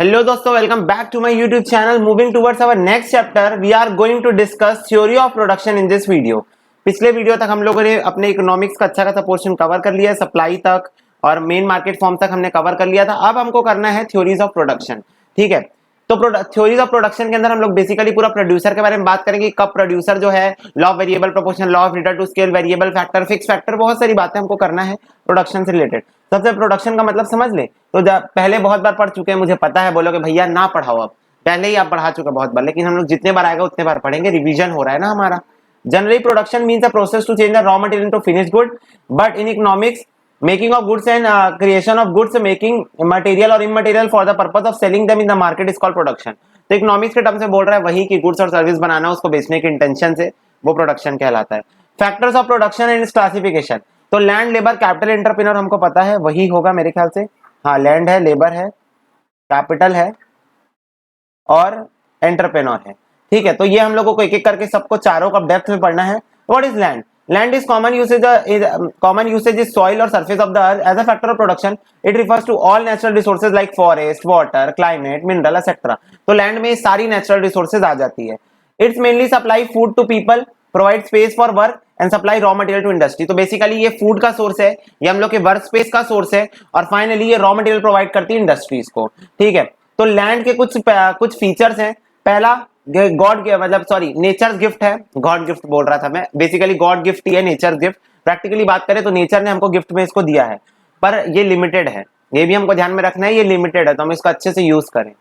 Hello दोस्तों, welcome back to my YouTube channel. Moving towards our next chapter, we are going to discuss theory of production in this video. पिछले video तक हम लोगों ने अपने economics का अच्छा खासा पोर्शन कवर कर लिया है, सप्लाई तक और मेन मार्केट फॉर्म तक हमने कवर कर लिया था। अब हमको करना है थ्योरीज ऑफ प्रोडक्शन। ठीक है, तो थ्योरीज ऑफ प्रोडक्शन के अंदर हम लोग बेसिकली पूरा प्रोड्यूसर के बारे में बात करेंगे। कब प्रोड्यूसर जो है law of variable proportion, law of return to scale, variable factor, fix factor, बहुत सारी बातें हमको करना है प्रोडक्शन से रिलेटेड। सबसे प्रोडक्शन का मतलब समझ ले तो पहले बहुत बार पढ़ चुके हैं, मुझे पता है। बोलोगे भैया ना पढ़ाओ, अब पहले ही आप पढ़ा चुके बहुत बार, लेकिन हम लोग जितने बार आएगा उतने बार पढ़ेंगे, रिवीजन हो रहा है ना हमारा। Generally production means a process to change the raw material into finished good, but in economics making of goods and creation of goods, making material or immaterial for the purpose of selling them in the market is called production। तो economics के term से बोल रहा है वही कि goods और service बनाना, उसको बेचने के इंटेंशन से, वो प्रोडक्शन कहलाता है। Factors of production and it's classification, तो लैंड, लेबर, कैपिटल, एंटरप्रेन्योर हमको पता है वही होगा मेरे ख्याल से। हाँ, लैंड है, लेबर है, कैपिटल है और एंटरप्रेन्योर है। ठीक है, तो ये हम लोगों को एक एक करके सबको चारों का डेप्थ में पढ़ना है। What is land? Land is common usage is soil or surface of the earth as a factor of production. It refers to all natural resources like forest, water, climate, mineral, etc. तो land में सारी natural resources आ जाती है। It's mainly supply food to people, provide space for work and supply raw material to industry। तो basically ये food का source है, ये हम लोग के वर्क स्पेस का सोर्स है और फाइनली ये रॉ मटेरियल प्रोवाइड करती है इंडस्ट्रीज को। ठीक है, तो लैंड के कुछ फीचर्स हैं। पहला, गॉड मतलब सॉरी नेचर गिफ्ट है। गॉड गिफ्ट बोल रहा था मैं, बेसिकली गॉड गिफ्ट ही है, नेचर गिफ्ट। प्रैक्टिकली बात करें तो नेचर ने हमको गिफ्ट में इसको दिया है, पर ये लिमिटेड है, ये भी हमको ध्यान में रखना है, ये लिमिटेड है, तो हम इसको अच्छे से यूज करें।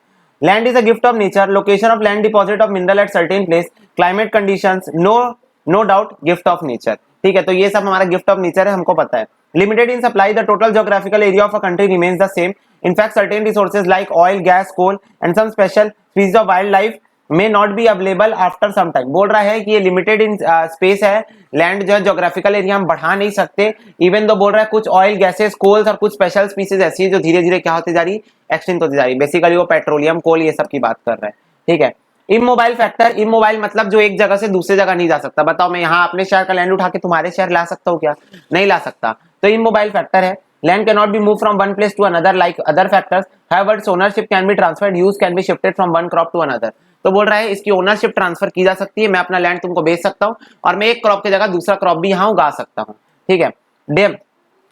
Land is a gift of nature, location of land, deposit of mineral at certain place, climate conditions, no doubt gift of nature. ठीक है, तो ये सब हमारा गिफ्ट ऑफ नेचर है, हमको पता है। Limited in supply, the total geographical area of a country remains the same. In fact, certain resources like oil, gas, coal and some special species of wildlife may not be available after some time। बोल रहा है कि ये limited in space है, land जो है geographical area हम बढ़ा नहीं सकते। इवन तो बोल रहा है कुछ ऑयल, गैसेस, कोल्स और कुछ स्पेशल स्पीसीज ऐसी है जो धीरे धीरे क्या होती जा रही, एक्सटिंक्ट होती जा रही। बेसिकली वो पेट्रोलियम, कोल, ये सब की बात कर रहा है। ठीक है, इमोबाइल फैक्टर, इमोबाइल मतलब जो एक जगह से दूसरे जगह नहीं जा सकता। बताओ, मैं यहाँ अपने शहर का लैंड उठा के तुम्हारे शहर ला सकता हूँ क्या? नहीं ला सकता, तो इमोबाइल फैक्टर है। Land cannot be moved from one place to another like other factors. However, its ownership can be transferred, use can be shifted from one crop to another। तो बोल रहा है इसकी ओनरशिप ट्रांसफर की जा सकती है। मैं अपना लैंड तुमको बेच सकता हूँ और मैं एक क्रॉप की जगह दूसरा क्रॉप भी यहाँ उगा सकता हूँ। ठीक है,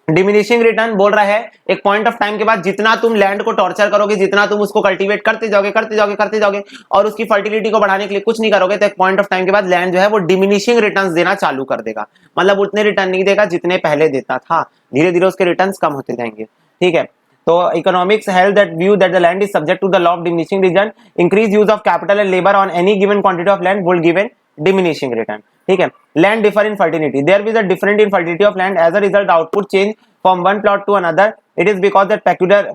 डिमिनिशिंग रिटर्न बोल रहा है एक पॉइंट ऑफ टाइम के बाद जितना तुम लैंड को टॉर्चर करोगे, जितना तुम उसको कल्टीवेट करते जाओगे और उसकी फर्टिलिटी को बढ़ाने के लिए कुछ नहीं करोगे, तो एक पॉइंट ऑफ टाइम के बाद लैंड जो है वो डिमिनिशिंग रिटर्न्स देना चालू कर देगा। मतलब उतने रिटर्न नहीं देगा जितने पहले देता था, धीरे धीरे उसके रिटर्न्स कम होते जाएंगे। ठीक है, तो economics held that view that the land is subject to the law of diminishing return. Increase use of capital and labour on any given quantity of land will give an diminishing return. ठीक है, land differ in fertility, there is a different in fertility of land as a result output change from one plot to another। It is because that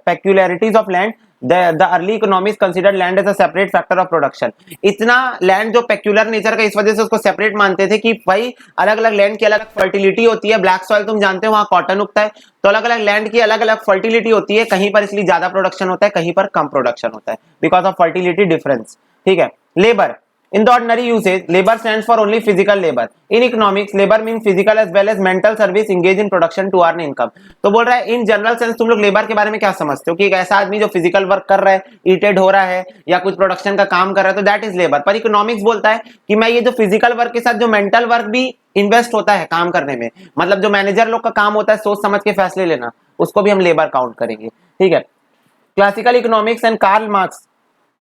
peculiarities of land, the early economists considered land as a separate factor of production। इतना land जो peculiar nature का, इस वजह से उसको separate मानते थे कि भाई अलग अलग लैंड की अलग अलग फर्टिलिटी होती है। ब्लैक सॉइल तुम जानते हो वहां कॉटन उगता है, तो अलग अलग लैंड की अलग अलग फर्टिलिटी होती है। कहीं पर इसलिए ज्यादा प्रोडक्शन होता है, कहीं पर कम प्रोडक्शन होता है, बिकॉज ऑफ फर्टिलिटी डिफरेंस। ठीक है, labour in the ordinary usage, labor stands for only physical labor। in economics, labor means physical as well as mental service engaged in production to earn income। तो बोल रहा है in general sense तुम लोग labour के बारे में क्या समझते हो कि एक ऐसा आदमी जो फिजिकल वर्क कर रहा है, ईटेड हो रहा है या कुछ प्रोडक्शन का काम कर रहा है, तो दैट इज लेबर। पर इकोनॉमिक्स बोलता है कि मैं ये जो फिजिकल वर्क के साथ जो मेंटल वर्क भी इन्वेस्ट होता है काम करने में, मतलब जो मैनेजर लोग का काम होता है सोच समझ के फैसले लेना, उसको भी हम लेबर काउंट करेंगे। ठीक है, classical economics and Karl Marx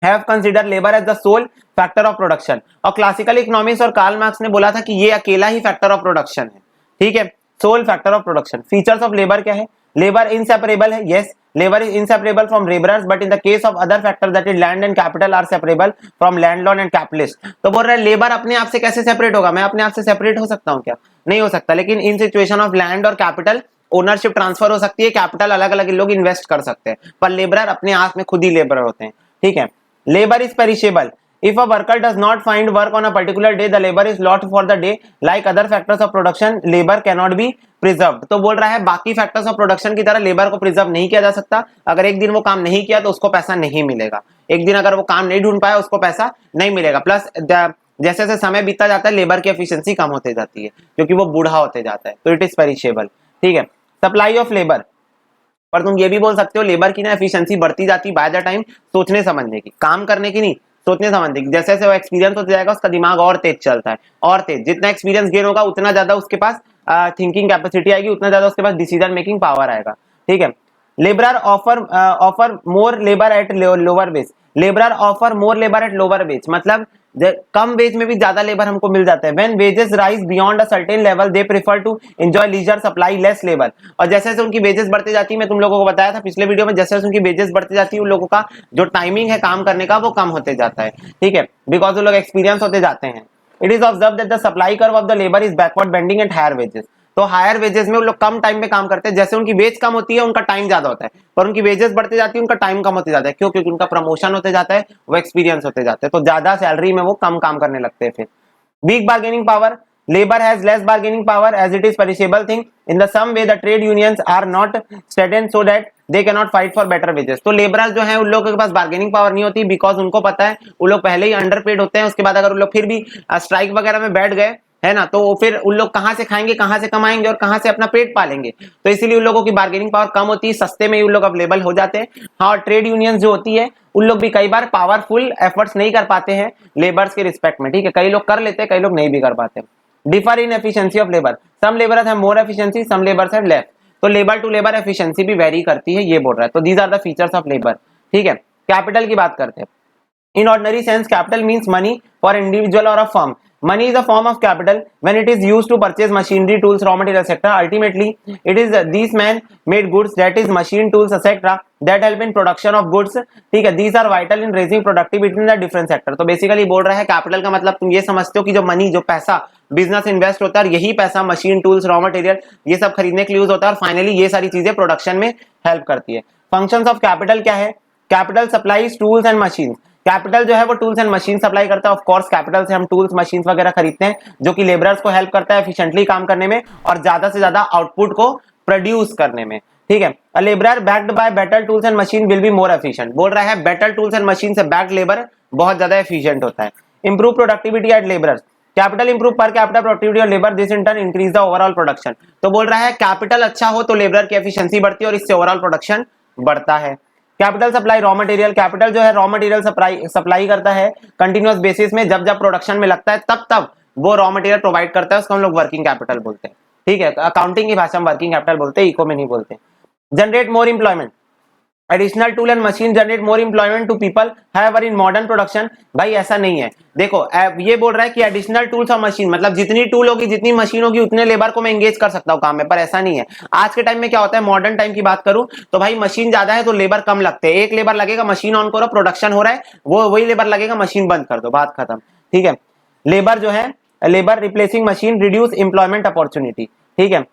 have considered labor as the sole factor of production। और क्लासिकल इकोनॉमिक्स और कार्ल मार्क्स ने बोला था कि ये अकेला ही फैक्टर ऑफ प्रोडक्शन है। ठीक है, sole factor of production. Features of labour क्या है? लेबर इनसेपरेबल है, yes, labour is inseparable from labourers, but in the case of other factor that is land and capital are separable from landlord and capitalist. तो बोल रहा है labour अपने आप से कैसे सेपरेट होगा? मैं अपने आप से सेपरेट हो सकता हूँ क्या? नहीं हो सकता, लेकिन इन सिचुएशन ऑफ लैंड और कैपिटल ओनरशिप ट्रांसफर हो सकती है, कैपिटल अलग अलग लोग इन्वेस्ट कर सकते हैं, पर लेबर अपने आप में खुद ही लेबर होते हैं। ठीक है, labor is perishable। if a worker does not find work on a particular day, the labor is lost for the day। like other factors of production, labor cannot be preserved। तो बोल रहा है बाकी factors of production की तरह labour को preserve नहीं किया जा सकता। अगर एक दिन वो काम नहीं किया तो उसको पैसा नहीं मिलेगा, एक दिन अगर वो काम नहीं ढूंढ पाया उसको पैसा नहीं मिलेगा। प्लस जैसे जैसे समय बीतता जाता है लेबर की एफिशिएंसी कम होते जाती है क्योंकि वो बूढ़ा होते जाता है, तो इट इज पेरिशेबल। ठीक है, सप्लाई ऑफ लेबर, पर तुम ये भी बोल सकते हो लेबर की ना एफिशिएंसी बढ़ती जाती बाय द टाइम सोचने समझने की, काम करने की नहीं, सोचने समझने की। जैसे जैसे वो एक्सपीरियंस होता जाएगा उसका दिमाग और तेज चलता है, और तेज, जितना एक्सपीरियंस गेन होगा उतना ज्यादा उसके पास थिंकिंग कैपेसिटी आएगी, उतना ज्यादा उसके पास डिसीजन मेकिंग पावर आएगा। ठीक है। Labourer offer more labour at lower wage, labourer offer more labour at lower wage, मतलब कम वेज में भी ज्यादा लेबर हमको मिल जाता है। When wages rise beyond a certain level they prefer to enjoy leisure supply less labour. और जैसे जैसे उनकी वेजेस बढ़ती जाती है, मैं तुम लोगों को बताया था पिछले वीडियो में, जैसे जैसे उनकी वेजेस बढ़ती जाती है उन लोगों का जो टाइमिंग है काम करने का वो कम होते जाता है। ठीक है, बिकॉज वो लोग एक्सपीरियंस होते जाते हैं। It is observe that the supply curve of the labour is backward bending at higher wages. तो हायर वेजेस में वो लोग कम टाइम में काम करते हैं, जैसे उनकी वेज कम होती है उनका टाइम ज्यादा होता है, पर उनकी वेजेस बढ़ती जाती है उनका टाइम कम होते जाता है। क्यों? क्योंकि उनका प्रमोशन होते जाता है, वो एक्सपीरियंस होते जाते हैं, तो ज्यादा सैलरी में वो कम काम करने लगते हैं। फिर weak bargaining power, labor has less bargaining power as it is perishable thing, in the some way the trade unions are not strengthened so that they cannot fight for better wages। तो labourers जो है उन लोगों के पास bargaining power नहीं होती, because उनको पता है वो लोग पहले ही अंडरपेड होते हैं। उसके बाद अगर उन लोग फिर भी स्ट्राइक वगैरह में बैठ गए है ना, तो फिर उन लोग कहां से खाएंगे, कहां से कमाएंगे और कहां से अपना पेट पालेंगे। तो इसीलिए उन लोगों की बार्गेनिंग पावर कम होती है, सस्ते में ही उन लोग अवेलेबल हो जाते हैं। हाँ, और ट्रेड यूनियंस जो होती है उन लोग भी कई बार पावरफुल एफर्ट्स नहीं कर पाते हैं लेबर्स के रिस्पेक्ट में। ठीक है, कई लोग कर लेते हैं, कई लोग नहीं भी कर पाते। Differ in efficiency of labour, some labourers have more efficiency, some labours have less. तो लेबर टू लेबर एफिशिएंसी भी वेरी करती है, ये बोल रहा है। तो these are the features of labour. ठीक है, कैपिटल की बात करते हैं। In ordinary sense, capital means money for individual or a firm. Money is a form of capital when it is used to purchase machinery, tools, raw material, etc. Ultimately, it is these man-made goods, that is machine, tools, etc. that help in production of goods. ठीक है, these are vital in raising productivity in the different sector. तो basically बोल रहा है capital का मतलब तुम ये समझते हो कि जो मनी, जो पैसा बिजनेस इन्वेस्ट होता है, यही पैसा मशीन, टूल्स, रॉ मटेरियल ये सब खरीदने के लिए यूज होता है, और फाइनली ये सारी चीजें प्रोडक्शन में हेल्प करती है। फंक्शंस ऑफ कैपिटल क्या है? Capital supplies tools and machine. Capital जो है वो टूल्स एंड मशीन सप्लाई करता है। ऑफ कोर्स कैपिटल से हम टूल्स मशीन्स वगैरह खरीदते हैं, जो कि लेबरर्स को हेल्प करता है एफिशिएंटली काम करने में और ज्यादा से ज्यादा आउटपुट को प्रोड्यूस करने में। ठीक है, a labourer backed by better tools and machine will be more efficient. बोल रहा है बेटर टूल्स एंड मशीन से बैक्ड लेबर बहुत ज्यादा एफिशिएंट होता है। Improve productivity at labourers, capital improve per capital productivity of labour, this in turn increase the overall production. तो बोल रहा है कैपिटल अच्छा हो तो लेबर की एफिशिएंसी बढ़ती है और इससे ओवरऑल प्रोडक्शन बढ़ता है। Capital supply raw material, capital जो है रॉ मटेरियल सप्लाई करता है कंटिन्यूअस बेसिस में, जब जब प्रोडक्शन में लगता है तब तब वो रॉ मटेरियल प्रोवाइड करता है, उसको हम लोग वर्किंग कैपिटल बोलते हैं। ठीक है, अकाउंटिंग की भाषा में वर्किंग कैपिटल बोलते हैं, इको में नहीं बोलते। Generate more employment, additional tool and machine generate more employment to people however in modern production. भाई ऐसा नहीं है, देखो ये बोल रहा है कि एडिशनल टूल्स और मशीन मतलब जितनी टूल होगी, जितनी मशीन होगी, उतने लेबर को मैं एंगेज कर सकता हूँ काम में, पर ऐसा नहीं है। आज के टाइम में क्या होता है, मॉडर्न टाइम की बात करूं तो भाई मशीन ज्यादा है तो लेबर कम लगते हैं। एक लेबर लगेगा, मशीन ऑन करो, प्रोडक्शन हो रहा है, वो वही लेबर लगेगा, मशीन बंद कर दो, बात खत्म। ठीक है, लेबर जो है, labour replacing machine, reduce employment opportunity. ठीक है,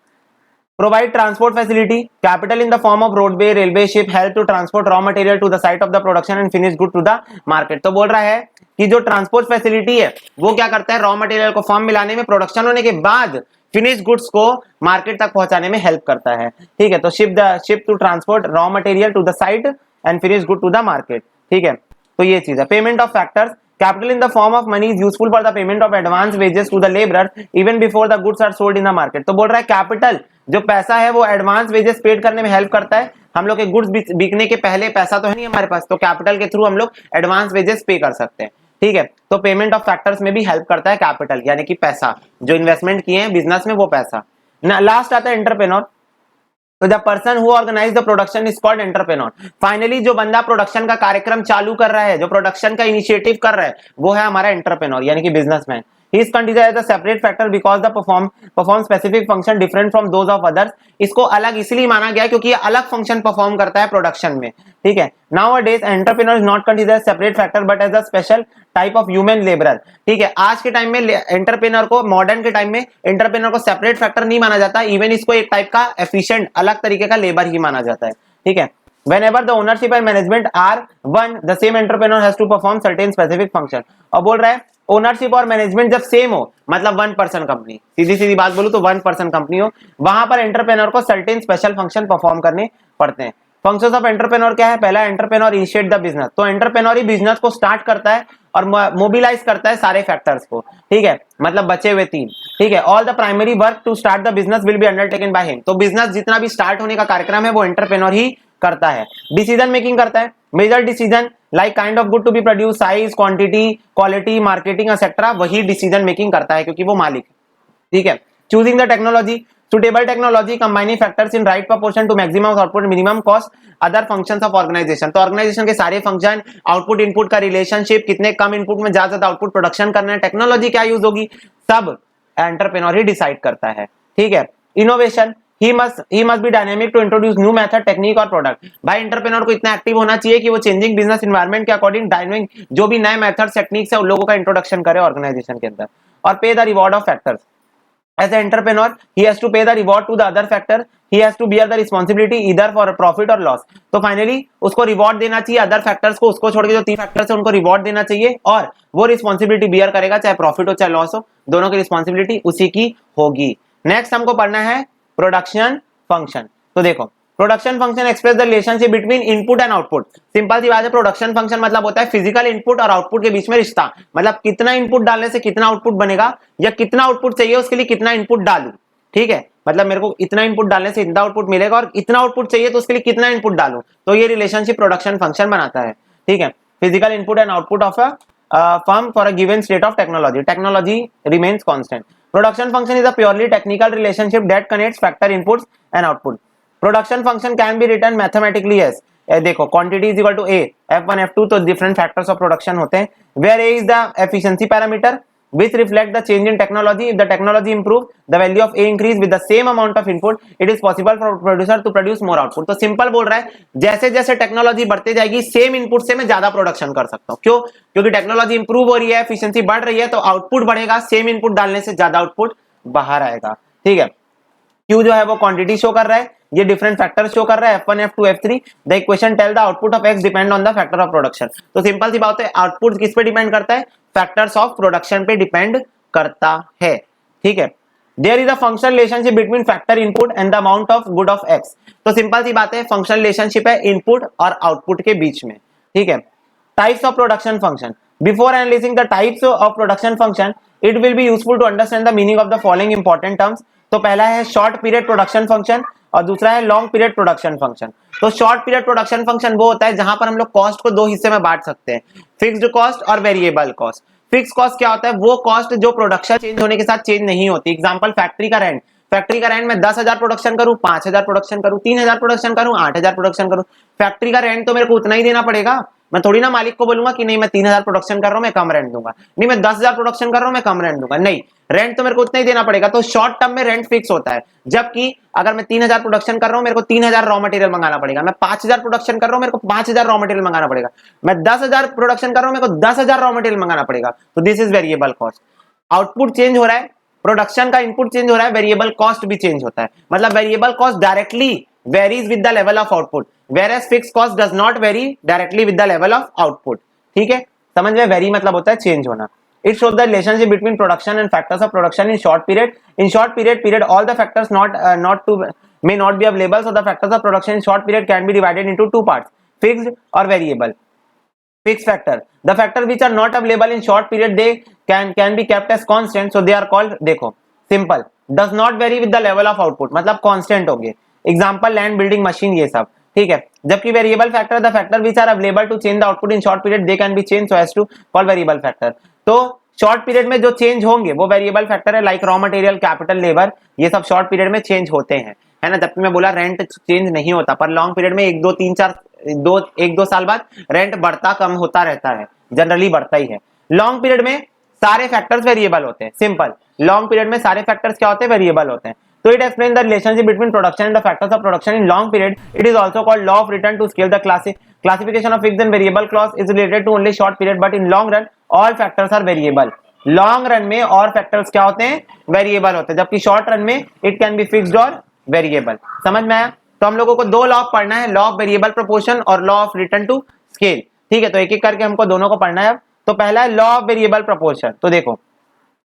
provide transport facility, capital in the form of roadway, railway, ship help to transport raw material to the site of the production and finished good to the market। तो बोल रहा है कि जो transport facility है वो क्या करता है, रॉ मटेरियल को फॉर्म मिलाने में, प्रोडक्शन होने के बाद फिनिश गुड्स को मार्केट तक पहुंचाने में हेल्प करता है। ठीक है, तो ship to transport raw material to the site and finish good to the market. ठीक है, तो ये चीज है। Payment of factors, capital in the form of money is useful for the payment of advance wages to the laborer even before the goods are sold in the market। तो बोल रहा है कैपिटल जो पैसा है वो एडवांस वेजेस पेड करने में हेल्प करता है। हम लोग के गुड्स बिकने के पहले पैसा तो है नहीं हमारे पास, तो कैपिटल के थ्रू हम लोग एडवांस वेजेस पे कर सकते हैं। ठीक है, तो पेमेंट ऑफ फैक्टर्स में भी हेल्प करता है कैपिटल, यानी कि पैसा जो इन्वेस्टमेंट किए हैं बिजनेस में वो पैसा। लास्ट आता है एंटरप्रेन्योर। तो the person who organise the production is called entrepreneur. Finally जो बंदा प्रोडक्शन का कार्यक्रम चालू कर रहा है, जो प्रोडक्शन का इनिशिएटिव कर रहा है, वो है हमारा एंटरप्रेन्योर यानी कि businessman. He is considered as a separate factor because the perform specific function different from those of others। इसको अलग इसलिए माना गया क्योंकि ये अलग फंक्शन परफॉर्म करता है प्रोडक्शन में। ठीक है, nowadays entrepreneur is not considered as separate factor but as a special type of human laborer। ठीक है, आज के टाइम में एंटरप्रेन्योर को, मॉडर्न के टाइम में एंटरप्रेन्योर को सेपरेट फैक्टर नहीं माना जाता, इवन इसको एक टाइप का एफिशिएंट अलग तरीके का लेबर ही माना जाता है। ठीक है, whenever the ownership and management are one, the same entrepreneur has to perform certain specific function। और बोल रहा है ओनरशिप और मैनेजमेंट जब सेम हो, मतलब 1 पर्सन कंपनी, सीधी सीधी बात बोलूं तो 1 पर्सन कंपनी हो, वहां पर एंटरप्रेन्योर को सर्टेन स्पेशल फंक्शन परफॉर्म करने पड़ते हैं। फंक्शंस ऑफ एंटरप्रेन्योर क्या है? पहला, एंटरप्रेन्योर इनिशिएट द बिजनेस। तो एंटरप्रेन्योर ही बिजनेस को स्टार्ट करता है और मोबिलाइज करता है सारे फैक्टर्स को। ठीक है, मतलब बचे हुए 3, ठीक है, all the primary work to start the business will be undertaken by him. तो बिजनेस जितना भी स्टार्ट होने का कार्यक्रम है वो एंटरप्रेन्योर ही करता है। डिसीजन मेकिंग करता है, major decision like kind of good to be produce, size, quantity, quality, marketing etcetera, वही डिसीजन मेकिंग करता है क्योंकि वो मालिक है। ठीक है, choosing the technology, suitable technology, combining factors in right proportion to maximum output, minimum cost, other functions of organisation. तो ऑर्गेनाइजेशन के सारे फंक्शन, आउटपुट इनपुट का रिलेशनशिप, कितने कम इनपुट में ज्यादा आउटपुट प्रोडक्शन करना है, टेक्नोलॉजी क्या यूज होगी, सब एंटरप्रेन्योर ही डिसाइड करता है। ठीक है, innovation, he must be dynamic to introduce new method, technique और प्रोडक्ट। भाई एंटरप्रेन्योर को इतना एक्टिव होना चाहिए कि वो चेंजिंग बिजनेस एनवायरनमेंट के अकॉर्डिंग डायनामिक जो भी नए मेथड्स टेक्निक्स है उन लोगों का इंट्रोडक्शन करे ऑर्गेनाइजेशन के अंदर। और पे the reward of factors, as an entrepreneur he has to pay the reward to the other factor, he has to bear the responsibility either for profit or loss। तो फाइनली उसको reward देना चाहिए other factors को, उसको छोड़ के जो 3 factors है उनको रिवॉर्ड देना चाहिए और वो रिस्पॉन्सिबिलिटी बियर करेगा, चाहे प्रॉफिट हो चाहे लॉस हो, दोनों की रिस्पॉन्सिबिलिटी उसी की होगी। नेक्स्ट हमको पढ़ना है प्रोडक्शन फंक्शन। तो देखो, production function express the relationship between input and output. Simple सी बात है, प्रोडक्शन फंक्शन मतलब होता है फिजिकल इनपुट और आउटपुट के बीच में रिश्ता। मतलब कितना इनपुट डालने से कितना आउटपुट बनेगा, या कितना आउटपुट चाहिए उसके लिए कितना इनपुट डालूं। ठीक है, मतलब मेरे को इतना इनपुट डालने से इतना आउटपुट मिलेगा और इतना आउटपुट चाहिए तो उसके लिए कितना इनपुट डालूं, तो ये रिलेशनशिप प्रोडक्शन फंक्शन बनाता है। ठीक है, physical input and output of a firm for a given state of technology, technology remains constant। Production function is a purely technical relationship that connects factor inputs and output। Production function can be written mathematically as, देखो quantity is equal to A, F1 F2 तो different factors of production होते हैं, where A is the efficiency parameter which reflect the change in technology। If the technology improve, the value of A increase with the same amount of input, it is possible for producer to produce more output। तो simple बोल रहा है, जैसे जैसे technology बढ़ते जाएगी same input से मैं ज्यादा प्रोडक्शन कर सकता हूँ। क्यों? क्योंकि टेक्नोलॉजी इंप्रूव हो रही है, एफिशिएंसी बढ़ रही है, तो आउटपुट बढ़ेगा, सेम इनपुट डालने से ज्यादा आउटपुट बाहर आएगा। ठीक है, Q जो है वो क्वांटिटी शो कर रहा है, ये डिफरेंट फैक्टर्स शो कर रहा है, F1 F2 F3। The equation tell the output of X depend on the factor of production. तो सिंपल सी बात है, आउटपुट किस पे डिपेंड करता है, फैक्टर्स ऑफ प्रोडक्शन पे डिपेंड करता है। ठीक है, there is a functional relationship between factor input and the amount of good of X। तो सिंपल सी बात है, फंक्शनल रिलेशनशिप है इनपुट और आउटपुट के बीच में। ठीक है, types of production function, before analysing the types of production function it will be useful to understand the meaning of the following important terms. तो पहला है शॉर्ट पीरियड प्रोडक्शन फंक्शन और दूसरा है लॉन्ग पीरियड प्रोडक्शन फंक्शन। तो short period production function वो होता है जहां पर हम लोग कॉस्ट को 2 हिस्से में बांट सकते हैं, फिक्स्ड कॉस्ट और वेरिएबल कॉस्ट। फिक्स कॉस्ट क्या होता है, वो कॉस्ट जो प्रोडक्शन चेंज होने के साथ चेंज नहीं होती। एग्जांपल फैक्ट्री का रेंट, फैक्ट्री का रेंट मैं 10,000 प्रोडक्शन करूं, 5,000 प्रोडक्शन करूं, 3,000 प्रोडक्शन करूं, 8,000 प्रोडक्शन करूं, फैक्ट्री का रेंट तो मेरे को उतना ही देना पड़ेगा। मैं थोड़ी ना मालिक को बोलूंगा कि नहीं मैं 3,000 प्रोडक्शन कर रहा हूं मैं कम रेंट दूंगा, नहीं मैं 10,000 प्रोडक्शन कर रहा हूं मैं कम रेंट दूंगा, नहीं, रेंट तो मेरे को उतना ही देना पड़ेगा। तो शॉर्ट टर्म में रेंट फिक्स होता है, जबकि अगर मैं 3,000 प्रोडक्शन कर रहा हूं मेरे को 3,000 रॉ मटेरियल मंगाना पड़ेगा, मैं 5,000 प्रोडक्शन कर रहा हूं मेरे को 5,000 रॉ मटेरियल मंगाना पड़ेगा, मैं 10,000 प्रोडक्शन कर रहा हूं मेरे को 10,000 रॉ मटेरियल मंगाना पड़ेगा। तो this is variable cost. Output change हो रहा है, प्रोडक्शन का इनपुट चेंज हो रहा है, वेरिएबल कॉस्ट भी चेंज होता है। मतलब variable cost directly varies with the level of output, whereas fixed cost does not vary directly with the level of output। ठीक है, समझ में, वेरी मतलब होता है चेंज होना। It shows the relationship between production and factors of production in short period। In short period all the factors may not be available, so the factors of production in short period can be divided into 2 parts, fixed or variable। Fixed factor, the factor which are not available in short period they can be kept as constant, so they are called, देखो simple, does not vary with the level of output, मतलब constant होंगे। Example land building machine ये सब। ठीक है, जबकि variable factor the factor which are available to change the output in short period they can be change so as to call variable factor. तो short period में जो change होंगे वो वेरिएबल फैक्टर है, like raw material, capital, labour, ये सब short period में change होते हैं, है ना। जबकि मैं बोला रेंट चेंज नहीं होता, पर लॉन्ग पीरियड में 1-2 साल बाद रेंट बढ़ता कम होता रहता है, जनरली बढ़ता ही है। लॉन्ग पीरियड में सारे फैक्टर्स वेरिएबल होते हैं, सिंपल, लॉन्ग पीरियड में सारे फैक्टर्स क्या होते हैं, वेरिएबल होते हैं। So it explains the relationship between production and the factors of production in long period। It is also called law of return to scale। The classification of fixed and variable cost is related to only short period, but in long run all factors are variable। Long run में और factors क्या होते हैं, variable होते हैं, जबकि short run में it can be fixed और variable। समझ में आया? तो हम लोगों को 2 लॉ पढ़ना है, लॉ ऑफ वेरिएबल प्रोपोर्शन और law of return to scale. ठीक है, तो एक एक करके हमको दोनों को पढ़ना है। अब तो पहला है लॉ ऑफ वेरिएबल प्रोपोर्शन। तो देखो,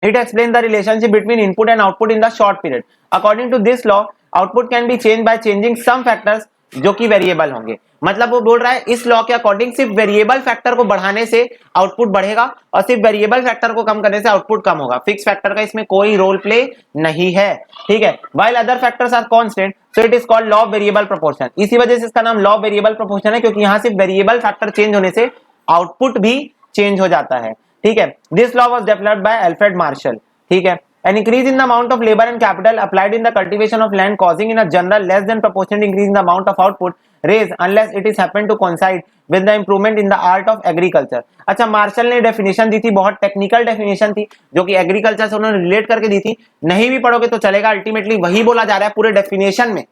it explains the relationship between input and output in the short period। According to this law, output can be changed by changing some factors जो कि वेरिएबल होंगे। मतलब वो बोल रहा है इस लॉ के अकॉर्डिंग सिर्फ वेरिएबल फैक्टर को बढ़ाने से आउटपुट बढ़ेगा और सिर्फ वेरिएबल फैक्टर को कम करने से आउटपुट कम होगा। फिक्स फैक्टर का इसमें कोई रोल प्ले नहीं है, ठीक है। While other factors are constant so it is called law of variable proportion. इसी वजह से इसका नाम लॉ ऑफ वेरिएबल प्रोपोर्शन है, क्योंकि यहां सिर्फ वेरिएबल फैक्टर चेंज होने से आउटपुट भी चेंज हो जाता है, ठीक है। This law was developed by Alfred Marshall, ठीक है। An increase in the amount of labor and capital applied in the cultivation of land causing in a general less than proportionate increase in the amount of output raised unless it is happen to coincide with the improvement in the art of agriculture। अच्छा, martial ने definition दी थी, बहुत technical definition थी जो कि agriculture से उन्होंने relate करके दी थी। नहीं भी पढ़ोगे तो चलेगा, अल्टीमेटली वही बोला जा रहा है पूरे डेफिनेशन में।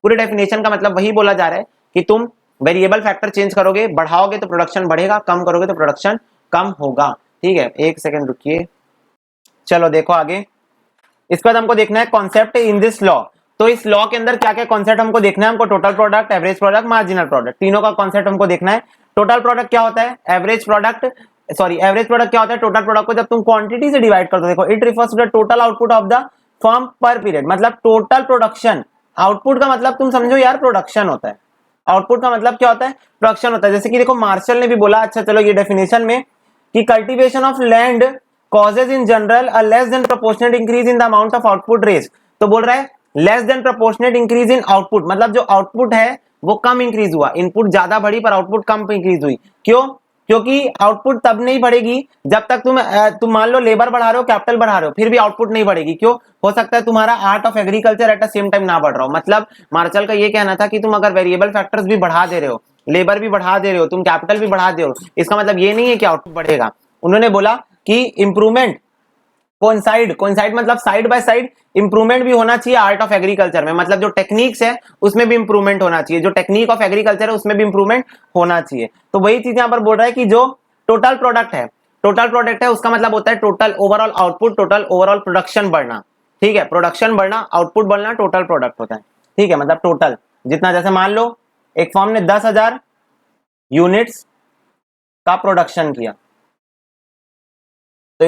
पूरे डेफिनेशन का मतलब वही बोला जा रहा है कि तुम वेरिएबल फैक्टर चेंज करोगे, बढ़ाओगे तो प्रोडक्शन बढ़ेगा, कम करोगे तो प्रोडक्शन कम होगा, ठीक है। एक सेकेंड रुकिए, चलो देखो आगे। इसके बाद हमको देखना है कॉन्सेप्ट इन दिस लॉ। तो इस लॉ के अंदर क्या क्या कॉन्सेप्ट हमको देखना है, हमको total product, average product, marginal product, तीनों का कॉन्सेप्ट हमको देखना है। टोटल प्रोडक्ट क्या होता है, एवरेज प्रोडक्ट क्या होता है, टोटल प्रोडक्ट को जब तुम क्वांटिटी से डिवाइड कर दो, देखो it refers to the total output of the firm per period. मतलब टोटल प्रोडक्शन, आउटपुट का मतलब तुम समझो यार प्रोडक्शन होता है, आउटपुट का मतलब क्या होता है, प्रोडक्शन होता है। जैसे कि देखो मार्शल ने भी बोला, अच्छा चलो ये डेफिनेशन में कि cultivation of land causes in general a less than proportionate increase in the amount of output raised। तो बोल रहा है less than proportionate increase in output, मतलब जो आउटपुट है वो कम इंक्रीज हुआ, इनपुट ज्यादा बढ़ी पर आउटपुट कम इंक्रीज हुई। क्यों? क्योंकि आउटपुट तब नहीं बढ़ेगी जब तक तुम मान लो लेबर बढ़ा रहे हो, कैपिटल बढ़ा रहे हो, फिर भी आउटपुट नहीं बढ़ेगी। क्यों? हो सकता है तुम्हारा art of agriculture at the same time ना बढ़ रहा हो। मतलब मार्शल का ये कहना था कि तुम अगर वेरिएबल फैक्टर्स भी बढ़ा दे रहे हो, लेबर भी बढ़ा दे रहे हो, तुम कैपिटल भी बढ़ा दे रहे हो, इसका मतलब ये नहीं है कि आउटपुट बढ़ेगा। उन्होंने बोला कि इंप्रूवमेंट कोइंसाइड मतलब साइड बाय साइड इंप्रूवमेंट भी होना चाहिए आर्ट ऑफ एग्रीकल्चर में। मतलब जो टेक्निक्स है उसमें भी इंप्रूवमेंट होना चाहिए, जो टेक्निक ऑफ एग्रीकल्चर है उसमें भी इंप्रूवमेंट होना चाहिए। तो वही चीज यहां पर बोल रहा है कि जो टोटल प्रोडक्ट है उसका मतलब होता है total overall output, total overall production बढ़ना, ठीक है। प्रोडक्शन बढ़ना, आउटपुट बढ़ना, टोटल प्रोडक्ट होता है, ठीक है। मतलब टोटल जितना, जैसे मान लो एक फर्म ने 10,000 यूनिट्स का प्रोडक्शन किया, तो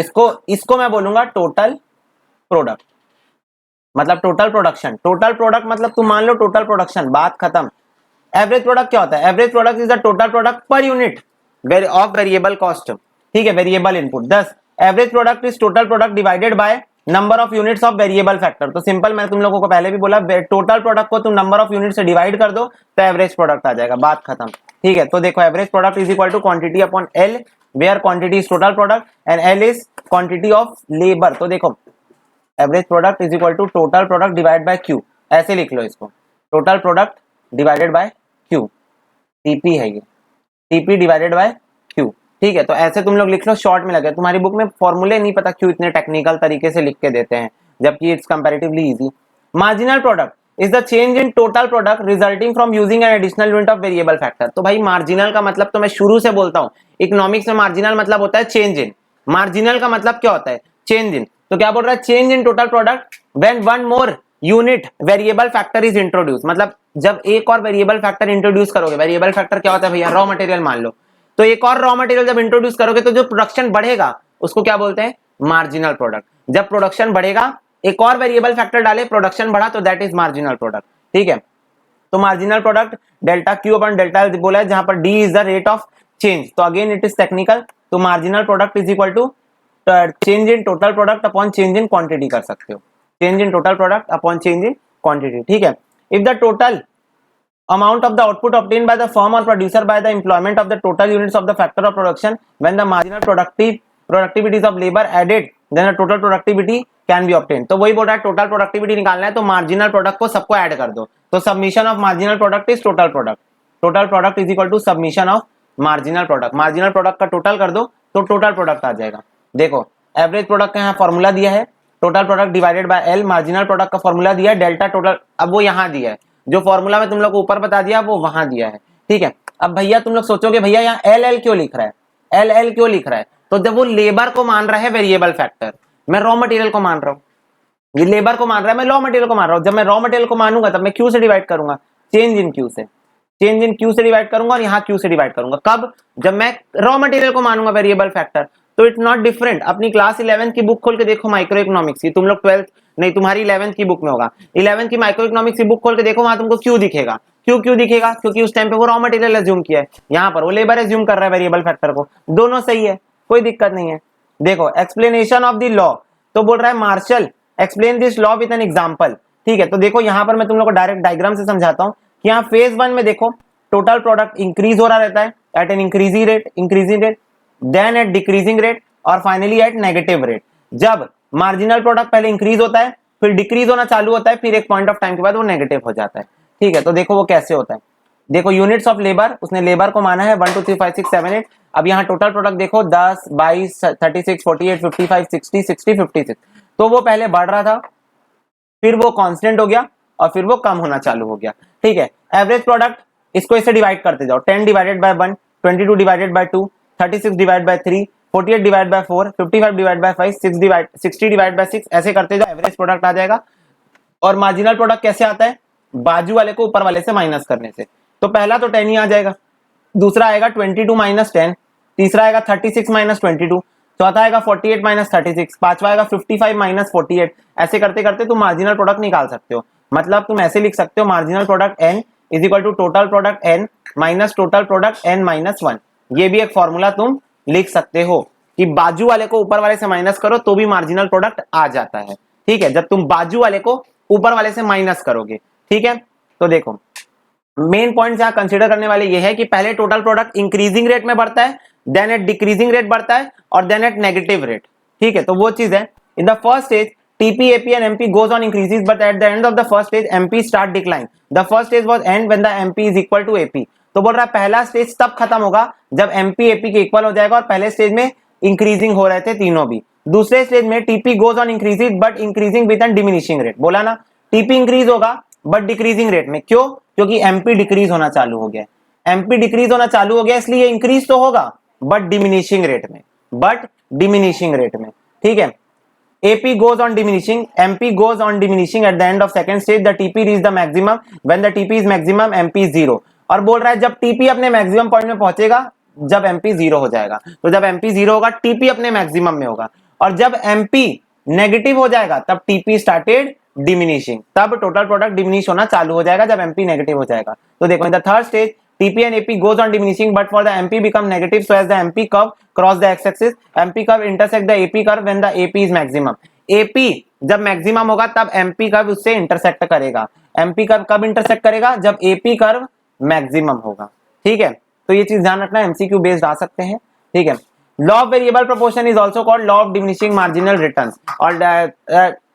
इसको मैं बोलूंगा टोटल प्रोडक्ट, मतलब टोटल प्रोडक्शन। टोटल प्रोडक्ट मतलब तुम मान लो टोटल प्रोडक्शन, बात खत्म। एवरेज प्रोडक्ट क्या होता है, average product is the total product per unit of variable cost, ठीक है, variable input. 10 average product is total product divided by number of units of variable factor. तो सिंपल, मैं तुम लोगों को पहले भी बोला, टोटल प्रोडक्ट को तुम नंबर ऑफ यूनिट से डिवाइड कर दो तो एवरेज प्रोडक्ट आ जाएगा, बात खत्म, ठीक है। तो देखो average product is equal to quantity upon L, where quantity is total product and L is quantity of labour. तो देखो average product is equal to total product divide by Q, ऐसे लिख लो इसको, total product divided by Q, TP है ये, TP divided by Q, ठीक है। तो ऐसे तुम लोग लिख लो, शॉर्ट में लगे। तुम्हारी बुक में फॉर्मूले नहीं पता क्यों इतने टेक्निकल तरीके से लिख के देते हैं, जबकि it's comparatively easy. Marginal product is the change in total product resulting from using an additional unit of variable factor. तो भाई मार्जिनल का मतलब तो मैं शुरू से बोलता हूं, इकोनॉमिक्स में मार्जिनल मतलब होता है चेंज इन। मार्जिनल का मतलब क्या होता है, चेंज इन। तो क्या बोल रहा है, change in total product when one more unit variable factor is introduce. मतलब जब एक और वेरिएबल फैक्टर इंट्रोड्यूस करोगे, वेरिएबल फैक्टर क्या होता है भैया, रॉ मटेरियल मान लो, तो एक और रॉ मटेरियल जब इंट्रोड्यूस करोगे तो जो प्रोडक्शन बढ़ेगा उसको क्या बोलते हैं, मार्जिनल प्रोडक्ट। जब प्रोडक्शन बढ़ेगा, एक और वेरिएबल फैक्टर डाले, प्रोडक्शन बढ़ा, तो दैट इज मार्जिनल प्रोडक्ट, ठीक है। तो marginal product delta Q upon delta L बोला है, जहां पर D is the rate of change. तो अगेन इट इज टेक्निकल, तो marginal product is equal to change in total product upon change in quantity कर सकते हो, change in total product upon change in quantity, ठीक है। If the total amount of the output obtained by the firm or producer by the employment of the total units of the factor of production when the marginal productivities of labor added then the total productivity can be obtained। तो वही बोल रहा है total productivity निकालना है तो marginal product को सबको ऐड कर दो, तो submission of marginal product is total product. Total product is equal to submission of marginal product. Marginal product का टोटल कर दो तो टोटल प्रोडक्ट आ जाएगा। देखो एवरेज प्रोडक्ट का यहाँ फॉर्मूला दिया है, total product divided by L. Marginal product का फॉर्मूला दिया है डेल्टा टोटल, अब वो यहाँ दिया है, जो फॉर्मूला में तुम लोग को ऊपर बता दिया वो वहां दिया है, ठीक है। अब भैया तुम लोग सोचोगे भैया यहाँ एल एल क्यों लिख रहा है, एल एल क्यों लिख रहा है, तो जब वो लेबर को मान रहा है वेरिएबल फैक्टर, मैं रॉ मटेरियल को मान रहा हूँ, ये लेबर को मान रहा है, मैं रॉ मटेरियल को मान रहा हूँ। जब मैं रॉ मटेरियल को मानूंगा तब मैं क्यू से डिवाइड करूंगा, चेंज इन क्यू से, चेंज इन क्यू से डिवाइड करूंगा और यहाँ क्यू से डिवाइड करूंगा। कब? जब मैं रॉ मटेरियल को मानूंगा वेरिएबल फैक्टर। तो इट्स नॉट डिफरेंट। अपनी क्लास 11 की बुक खोल के देखो माइक्रो इकोनॉमिक्स की, तुम लोग 12th नहीं, तुम्हारी 11th की बुक में होगा, 11th की माइक्रो इकोनॉमिक्स की बुक खोल के देखो, वहां तुमको क्यू दिखेगा। क्यों क्यों दिखेगा? क्योंकि उस टाइम पे वो रॉ मटेरियल एज्यूम किया है, यहाँ पर वो लेबर एज्यूम कर रहा है वेरिएबल फैक्टर को। दोनों सही है, कोई दिक्कत नहीं है। देखो एक्सप्लेनेशन ऑफ द लॉ, तो बोल रहा है Marshall explain this law with an example. ठीक है, तो देखो यहाँ पर मैं तुम लोग को डायरेक्ट डायग्राम से समझाता हूँ कि यहाँ फेज 1 में देखो टोटल प्रोडक्ट इंक्रीज हो रहा रहता है at an increasing rate, then at decreasing rate और फाइनली एट नेगेटिव रेट। जब मार्जिनल प्रोडक्ट पहले इंक्रीज होता है, फिर डिक्रीज होना चालू होता है, फिर एक पॉइंट ऑफ टाइम के बाद वो नेगेटिव हो जाता है। ठीक है, तो देखो वो कैसे होता है। देखो यूनिट्स ऑफ लेबर, उसने लेबर को माना है 1 2 3 5 6 7 8। अब यहाँ टोटल प्रोडक्ट देखो 10 22 36 48 55 60 60 56। तो वो पहले बढ़ रहा था, फिर वो कांस्टेंट हो गया और फिर वो कम होना चालू हो गया। ठीक है, एवरेज प्रोडक्ट इसको इसे डिवाइड करते जाओ, 10 divided by 1, 22 divided by 2, 36 divide by 3, 48 divide by 4, 55 divide by 5, 60 divide by 6, ऐसे करते जाओ एवरेज प्रोडक्ट आ जाएगा। और मार्जिनल प्रोडक्ट कैसे आता है? बाजू वाले को ऊपर वाले से माइनस करने से। तो पहला तो 10 ही आ जाएगा, दूसरा आएगा 22 माइनस 10, तीसरा आएगा 36 माइनस 22, चौथा आएगा 48 माइनस 36, पांचवा आएगा 55 माइनस 48। ऐसे करते करते तुम मार्जिनल प्रोडक्ट निकाल सकते हो। मतलब तुम ऐसे लिख सकते हो marginal product n is equal to total product n minus total product n minus 1। ये भी एक फॉर्मूला तुम लिख सकते हो कि बाजू वाले को ऊपर वाले से माइनस करो तो भी मार्जिनल प्रोडक्ट आ जाता है। ठीक है, जब तुम बाजू वाले को ऊपर वाले से माइनस करोगे। ठीक है, तो देखो मेन पॉइंट यहां कंसीडर करने वाले ये है कि पहले टोटल प्रोडक्ट इंक्रीजिंग रेट में बढ़ता है, देन एट डिक्रीजिंग रेट बढ़ता है और देन एट नेगेटिव रेट। ठीक है, तो वो चीज है। In the first stage TP, AP and MP goes on increases, but at the end of the first stage MP start decline. The first stage was end when the MP is equal to AP. तो बोल रहा है पहला stage तब खत्म होगा जब MP AP के इक्वल हो जाएगा, और पहले स्टेज में इंक्रीजिंग हो रहे थे तीनों भी। दूसरे स्टेज में TP goes on increases but increasing with an diminishing rate। बोला ना TP इंक्रीज होगा बट डिक्रीजिंग रेट में। क्यों? क्योंकि MP डिक्रीज होना चालू हो गया। MP डिक्रीज होना चालू हो गया इसलिए इंक्रीज तो होगा बट डिमिनिशिंग रेट में। ठीक है, AP goes on diminishing, MP goes on diminishing at the end of second stage. The TP reach the maximum. When the TP is maximum, MP is 0. और बोल रहा है जब TP अपने मैक्सिमम पॉइंट में पहुंचेगा जब MP 0 हो जाएगा। तो जब MP 0 होगा TP अपने मैक्सिमम में होगा, और जब MP नेगेटिव हो जाएगा तब TP स्टार्टेड डिमिनिशिंग, तब टोटल प्रोडक्ट डिमिनिश होना चालू हो जाएगा जब MP नेगेटिव हो जाएगा। तो देखो in the third stage TP and AP goes on diminishing, but for the MP become negative, so as the MP curve cross the x-axis, MP curve intersect the AP curve when the AP is maximum. AP जब maximum होगा तब MP curve उससे intersect करेगा। MP curve कब intersect करेगा? जब AP curve maximum होगा। ठीक है, तो ये चीज ध्यान रखना, MCQ बेस्ड आ सकते हैं। ठीक है, law of variable proportion is also called law of diminishing marginal returns. और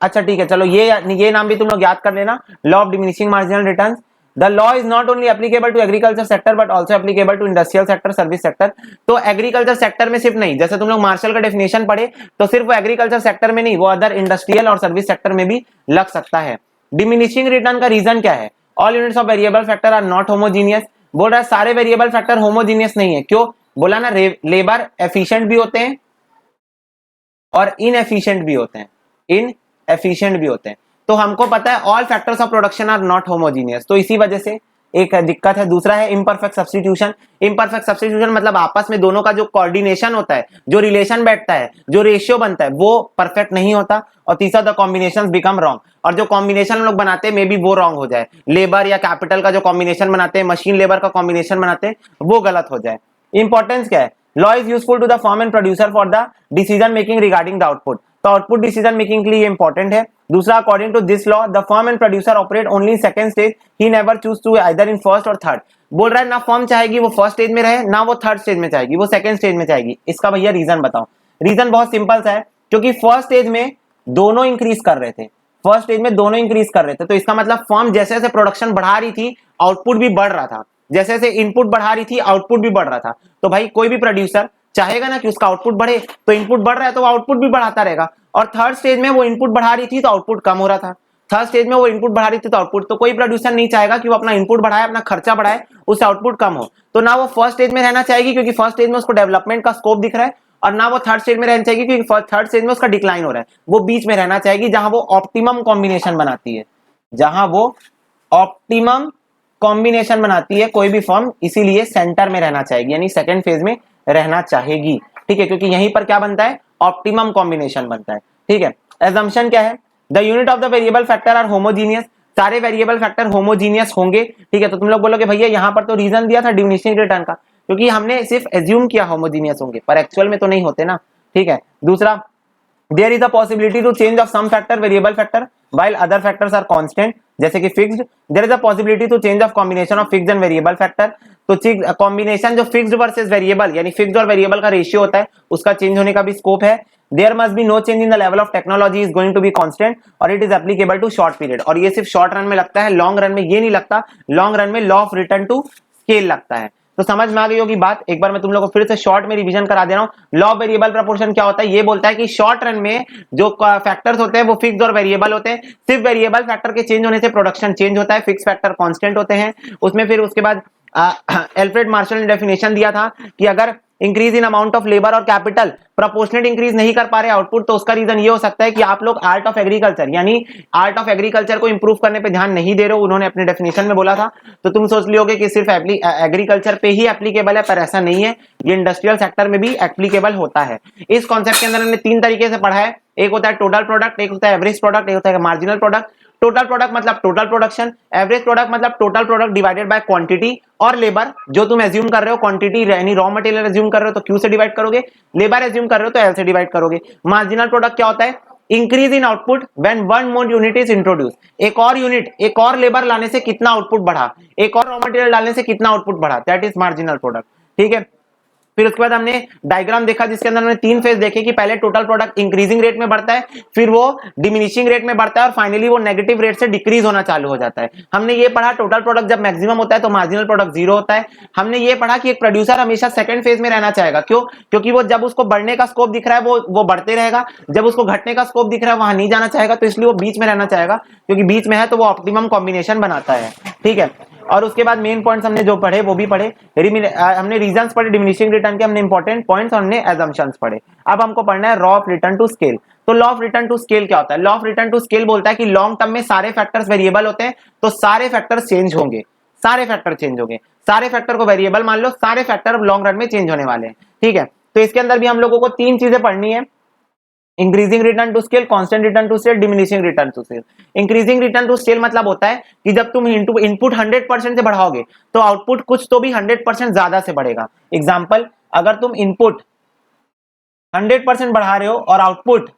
अच्छा ठीक है, चलो ये नाम भी तुम लोग याद कर लेना, law of diminishing marginal returns. The law is not only applicable to agriculture sector but also applicable to industrial sector, service sector। तो एग्रीकल्चर सेक्टर में सिर्फ नहीं, जैसे तुम लोग मार्शल का डेफिनेशन पढ़े तो सिर्फ वो एग्रीकल्चर सेक्टर में नहीं, वो अदर इंडस्ट्रियल और सर्विस सेक्टर में भी लग सकता है। डिमिनिशिंग रिटर्न का रीजन क्या है? All units of variable factor are not homogeneous. बोल रहा है सारे वेरिएबल फैक्टर होमोजीनियस नहीं है। क्यों? बोला ना लेबर एफिशिएंट भी होते हैं और इनएफिशिएंट भी होते हैं। तो हमको पता है all factors of production are not homogeneous, तो इसी वजह से एक दिक्कत है। दूसरा है इम्परफेक्ट सब्स्टिट्यूशन। इम्परफेक्ट सब्स्टिट्यूशन मतलब आपस में दोनों का जो कोऑर्डिनेशन होता है, जो रिलेशन बैठता है, जो रेशियो बनता है, वो परफेक्ट नहीं होता। और तीसरा द कॉम्बिनेशंस बिकम रॉन्ग, और जो कॉम्बिनेशन हम लोग बनाते हैं मे बी वो रॉन्ग हो जाए। लेबर या कैपिटल का जो कॉम्बिनेशन बनाते हैं, मशीन लेबर का कॉम्बिनेशन बनाते हैं, वो गलत हो जाए। इंपॉर्टेंस क्या है? Law is useful to the firm and producer for the decision making regarding the output. तो आउटपुट डिसीजन मेकिंग के लिए इंपॉर्टेंट है। दूसरा, according to this law the firm and producer operate only second stage, he never choose to either in first और third. बोल रहा है ना फर्म चाहेगी वो फर्स्ट स्टेज में रहे, ना वो थर्ड स्टेज में चाहेगी, वो सेकंड स्टेज में चाहेगी। इसका भैया रीजन बताओ। रीजन बहुत सिंपल सा है, क्योंकि फर्स्ट स्टेज में दोनों इंक्रीज कर रहे थे, तो इसका मतलब फर्म जैसे जैसे प्रोडक्शन बढ़ा रही थी आउटपुट भी बढ़ रहा था, जैसे जैसे इनपुट बढ़ा रही थी आउटपुट भी बढ़ रहा था। तो भाई कोई भी प्रोड्यूसर चाहेगा ना कि उसका आउटपुट बढ़े, तो इनपुट बढ़ रहा है तो वो आउटपुट भी बढ़ाता रहेगा। और थर्ड स्टेज में वो इनपुट बढ़ा रही थी तो आउटपुट कम हो रहा था, तो कोई प्रोड्यूसर नहीं चाहेगा कि वो अपना इनपुट बढ़ाए, अपना खर्चा बढ़ाए, उससे आउटपुट कम हो। तो ना वो फर्स्ट स्टेज में रहना चाहेगी क्योंकि फर्स्ट स्टेज में उसको डेवलपमेंट का स्कोप दिख रहा है, और ना वो थर्ड स्टेज में रहना चाहेगी क्योंकि थर्ड स्टेज में उसका डिक्लाइन हो रहा है। वो बीच में रहना चाहेगी जहां वो ऑप्टिमम कॉम्बिनेशन बनाती है, कोई भी फर्म, इसीलिए सेंटर में रहना चाहेगी, यानी सेकंड फेज में रहना चाहेगी। ठीक है, क्योंकि यहीं पर क्या बनता है? ऑप्टिमम कॉम्बिनेशन बनता है। ठीक है, एजम्पशन क्या है? The unit of the variable factor are homogeneous सारे वेरिएबल फैक्टर होमोजीनियस होंगे, ठीक है। तो तुम लोग बोलोगे भैया यहाँ पर तो रीजन दिया था डिमिनिशिंग रिटर्न का, क्योंकि हमने सिर्फ एज्यूम किया होमोजीनियस होंगे, पर एक्चुअल में तो नहीं होते ना, ठीक है। दूसरा, there is a possibility to change of some factor variable factor while other factors are constant, जैसे कि fixed. there is a possibility to change of combination of fixed and variable factor. तो कॉम्बिनेशन जो fixed versus variable यानी fixed और variable का ratio होता है उसका चेंज होने का भी स्कोप है. There must be no change in the level of technology is going to be constant और it is applicable to short period. और ये सिर्फ शॉर्ट रन में लगता है, लॉन्ग रन में ये नहीं लगता. लॉन्ग रन में law of return to scale लगता है. तो समझ में आ गई होगी बात. एक बार मैं तुम लोगों को फिर से शॉर्ट में रिवीजन करा दे रहा हूं. लॉ ऑफ वेरिएबल प्रोपोर्शन क्या होता है, ये बोलता है कि शॉर्ट रन में जो फैक्टर्स होते हैं वो फिक्स्ड और वेरिएबल होते हैं. सिर्फ वेरिएबल फैक्टर के चेंज होने से प्रोडक्शन चेंज होता है, फिक्स फैक्टर कांस्टेंट होते हैं उसमें. फिर उसके बाद एल्फ्रेड मार्शल ने डेफिनेशन दिया था कि अगर increase in amount of labour और कैपिटल प्रोपोर्शनेट इंक्रीज नहीं कर पा रहे आउटपुट, तो उसका रीजन ये हो सकता है कि आप लोग आर्ट ऑफ एग्रीकल्चर यानी आर्ट ऑफ एग्रीकल्चर को इंप्रूव करने पे ध्यान नहीं दे रहे हो. उन्होंने अपने डेफिनेशन में बोला था. तो तुम सोच लियोगे कि सिर्फ एग्रीकल्चर पे ही एप्लीकेबल है, पर ऐसा नहीं है. ये इंडस्ट्रियल सेक्टर में भी एप्लीकेबल होता है. इस कॉन्सेप्ट के अंदर हमने 3 तरीके से पढ़ा है. एक होता है टोटल प्रोडक्ट, एक होता है एवरेज प्रोडक्ट, एक होता है मार्जिनल प्रोडक्ट. टोटल प्रोडक्ट मतलब टोटल प्रोडक्शन, एवरेज प्रोडक्ट मतलब total product divided by quantity और लेबर. जो तुम एज्यूम कर रहे हो क्वांटिटी यानी रॉ मटेरियल एज्यूम कर रहे हो तो क्यू से डिवाइड करोगे, लेबर एज्यूम कर रहे हो तो एल से डिवाइड करोगे. मार्जिनल प्रोडक्ट क्या होता है, increase in output when one more unit is introduce. एक और यूनिट, एक और लेबर लाने से कितना आउटपुट बढ़ा, एक और रॉ मटेरियल डालने से कितना आउटपुट बढ़ा, दैट इज मार्जिनल प्रोडक्ट. ठीक है. फिर उसके बाद हमने डायग्राम देखा जिसके अंदर हमने 3 फेज देखे कि पहले टोटल प्रोडक्ट इंक्रीजिंग रेट में बढ़ता है, फिर वो डिमिनिशिंग रेट में बढ़ता है और फाइनली वो नेगेटिव रेट से डिक्रीज होना चालू हो जाता है. हमने ये पढ़ा टोटल प्रोडक्ट जब मैक्सिमम होता है तो मार्जिनल प्रोडक्ट 0 होता है. हमने ये पढ़ा कि एक प्रोड्यूसर हमेशा सेकंड फेज में रहना चाहेगा. क्यों? क्योंकि वो जब उसको बढ़ने का स्कोप दिख रहा है वो बढ़ते रहेगा, जब उसको घटने का स्कोप दिख रहा है वहां नहीं जाना चाहेगा, तो इसलिए वो बीच में रहना चाहेगा. क्योंकि बीच में है तो वो ऑप्टिमम कॉम्बिनेशन बनाता है. ठीक है. और उसके बाद मेन पॉइंट्स हमने जो पढ़े वो भी पढ़े. हमने रीजंस पढ़े डिमिनिशिंग रिटर्न के, हमने इंपॉर्टेंट पॉइंट्स और हमने एजम्पशंस पढ़े. अब हमको पढ़ना है law of return to scale. तो law of return to scale क्या होता है? Law of return to scale बोलता है कि लॉन्ग टर्म में सारे फैक्टर्स वेरिएबल होते हैं तो सारे फैक्टर चेंज होंगे. सारे फैक्टर चेंज होंगे. सारे फैक्टर को वेरिएबल मान लो, सारे फैक्टर लॉन्ग रन में चेंज होने वाले हैं. ठीक है. तो इसके अंदर भी हम लोगों को 3 चीजें पढ़नी है. Increasing return to scale, constant return to scale, diminishing return to scale. Increasing return to scale मतलब होता है कि जब तुम इनपुट 100% से बढ़ाओगे तो आउटपुट कुछ तो भी 100% ज्यादा से बढ़ेगा. एग्जांपल, अगर तुम इनपुट 100% बढ़ा रहे हो और आउटपुट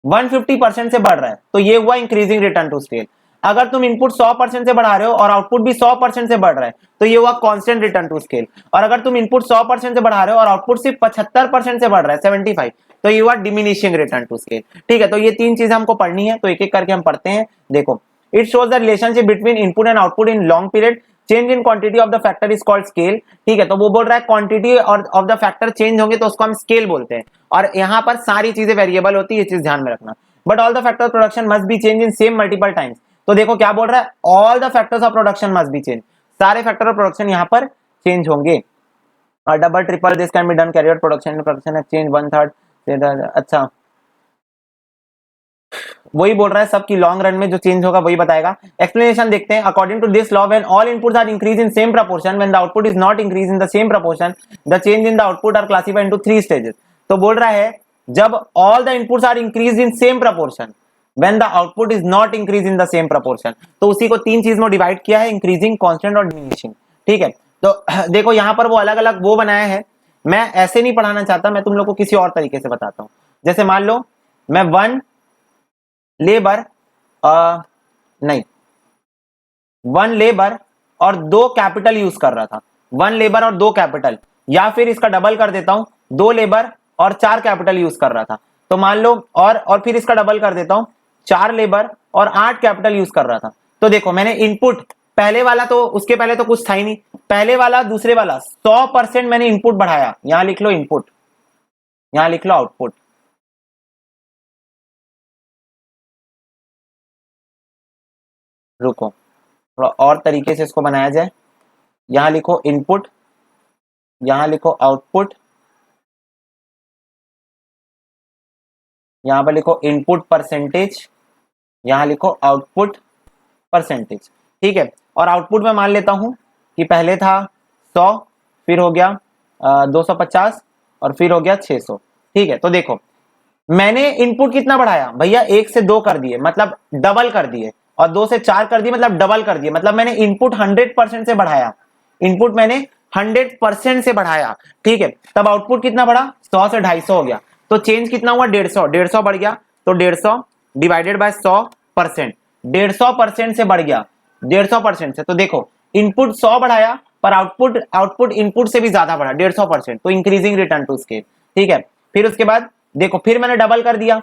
150% से बढ़ रहा है तो ये हुआ इंक्रीजिंग रिटर्न टू स्केल. अगर तुम इनपुट 100% से बढ़ा रहे हो और आउटपुट भी 100% से बढ़ रहा है तो ये हुआ कांस्टेंट रिटर्न टू स्केल. और अगर तुम इनपुट 100% से बढ़ा रहे हो और आउटपुट सिर्फ 75% से बढ़ रहा है 75, तो ये हुआ डिमिनिशिंग रिटर्न टू स्केल. ठीक है. तो ये 3 चीजें हमको पढ़नी है, तो एक एक करके हम पढ़ते हैं. देखो, it shows the relationship between input and output in long period. Change in quantity of the factor is called scale. ठीक है. तो वो बोल रहा है क्वांटिटी और ऑफ द फैक्टर चेंज होंगे तो उसको हम स्केल बोलते हैं. और यहाँ पर सारी चीजें वेरिएबल होती है, ये चीज ध्यान में रखना. But all the factor production must be change in same multiple times. तो देखो क्या बोल रहा है, all the factors of production must be change. सारे फैक्टर ऑफ प्रोडक्शन यहाँ पर चेंज होंगे. और double triple this can be done carry out production change 1/3. अच्छा, वही बोल रहा है सब की लॉन्ग रन में जो चेंज होगा वही बताएगा. एक्सप्लेनेशन देखते हैं. According to this law, when all inputs are increase in same proportion, when the output is not increase in the same proportion, the change in the output are classified into 3 stages. तो बोल रहा है जब all the inputs are increase in same proportion, when the output is not increase in the same proportion, तो उसी को 3 चीज में डिवाइड किया है, इंक्रीजिंग, कांस्टेंट और डिमिनिशिंग. ठीक है. तो देखो यहाँ पर वो अलग अलग वो बनाया है. मैं ऐसे नहीं पढ़ाना चाहता, मैं तुम लोग को किसी और तरीके से बताता हूं. जैसे मान लो मैं 1 लेबर नहीं 1 लेबर और 2 कैपिटल यूज कर रहा था. 1 लेबर और 2 कैपिटल, या फिर इसका डबल कर देता हूं, 2 लेबर और 4 कैपिटल यूज कर रहा था. तो मान लो और फिर इसका डबल कर देता हूं, 4 लेबर और 8 कैपिटल यूज कर रहा था. तो देखो मैंने इनपुट पहले वाला, तो उसके पहले तो कुछ था ही नहीं, पहले वाला दूसरे वाला 100% मैंने इनपुट बढ़ाया. यहां लिख लो इनपुट, यहां लिख लो आउटपुट. रुको थोड़ा और तरीके से इसको बनाया जाए. यहां लिखो इनपुट, यहां लिखो आउटपुट, यहां पर लिखो इनपुट परसेंटेज, यहां लिखो आउटपुट परसेंटेज. ठीक है. और आउटपुट में मान लेता हूं कि पहले था 100, फिर हो गया 250 और फिर हो गया 600. ठीक है. तो देखो मैंने इनपुट कितना बढ़ाया भैया, 1 से 2 कर दिए, मतलब डबल कर दिए. और 2 से 4 कर दिए मतलब डबल कर दिए, मतलब मैंने इनपुट 100% से बढ़ाया, इनपुट मैंने 100% से बढ़ाया, ठीक है। तब आउटपुट कितना बढ़ा, 100 से 250 हो गया, तो चेंज कितना हुआ, 150, 150 बढ़ गया, तो 150 डिवाइडेड बाय 100%, 150% से बढ़ गया, 150% से। तो देखो इनपुट 100 बढ़ाया पर आउटपुट इनपुट से भी ज्यादा बढ़ा, 150%, तो इंक्रीजिंग रिटर्न टू स्केल, ठीक है। फिर उसके बाद देखो फिर मैंने डबल कर दिया,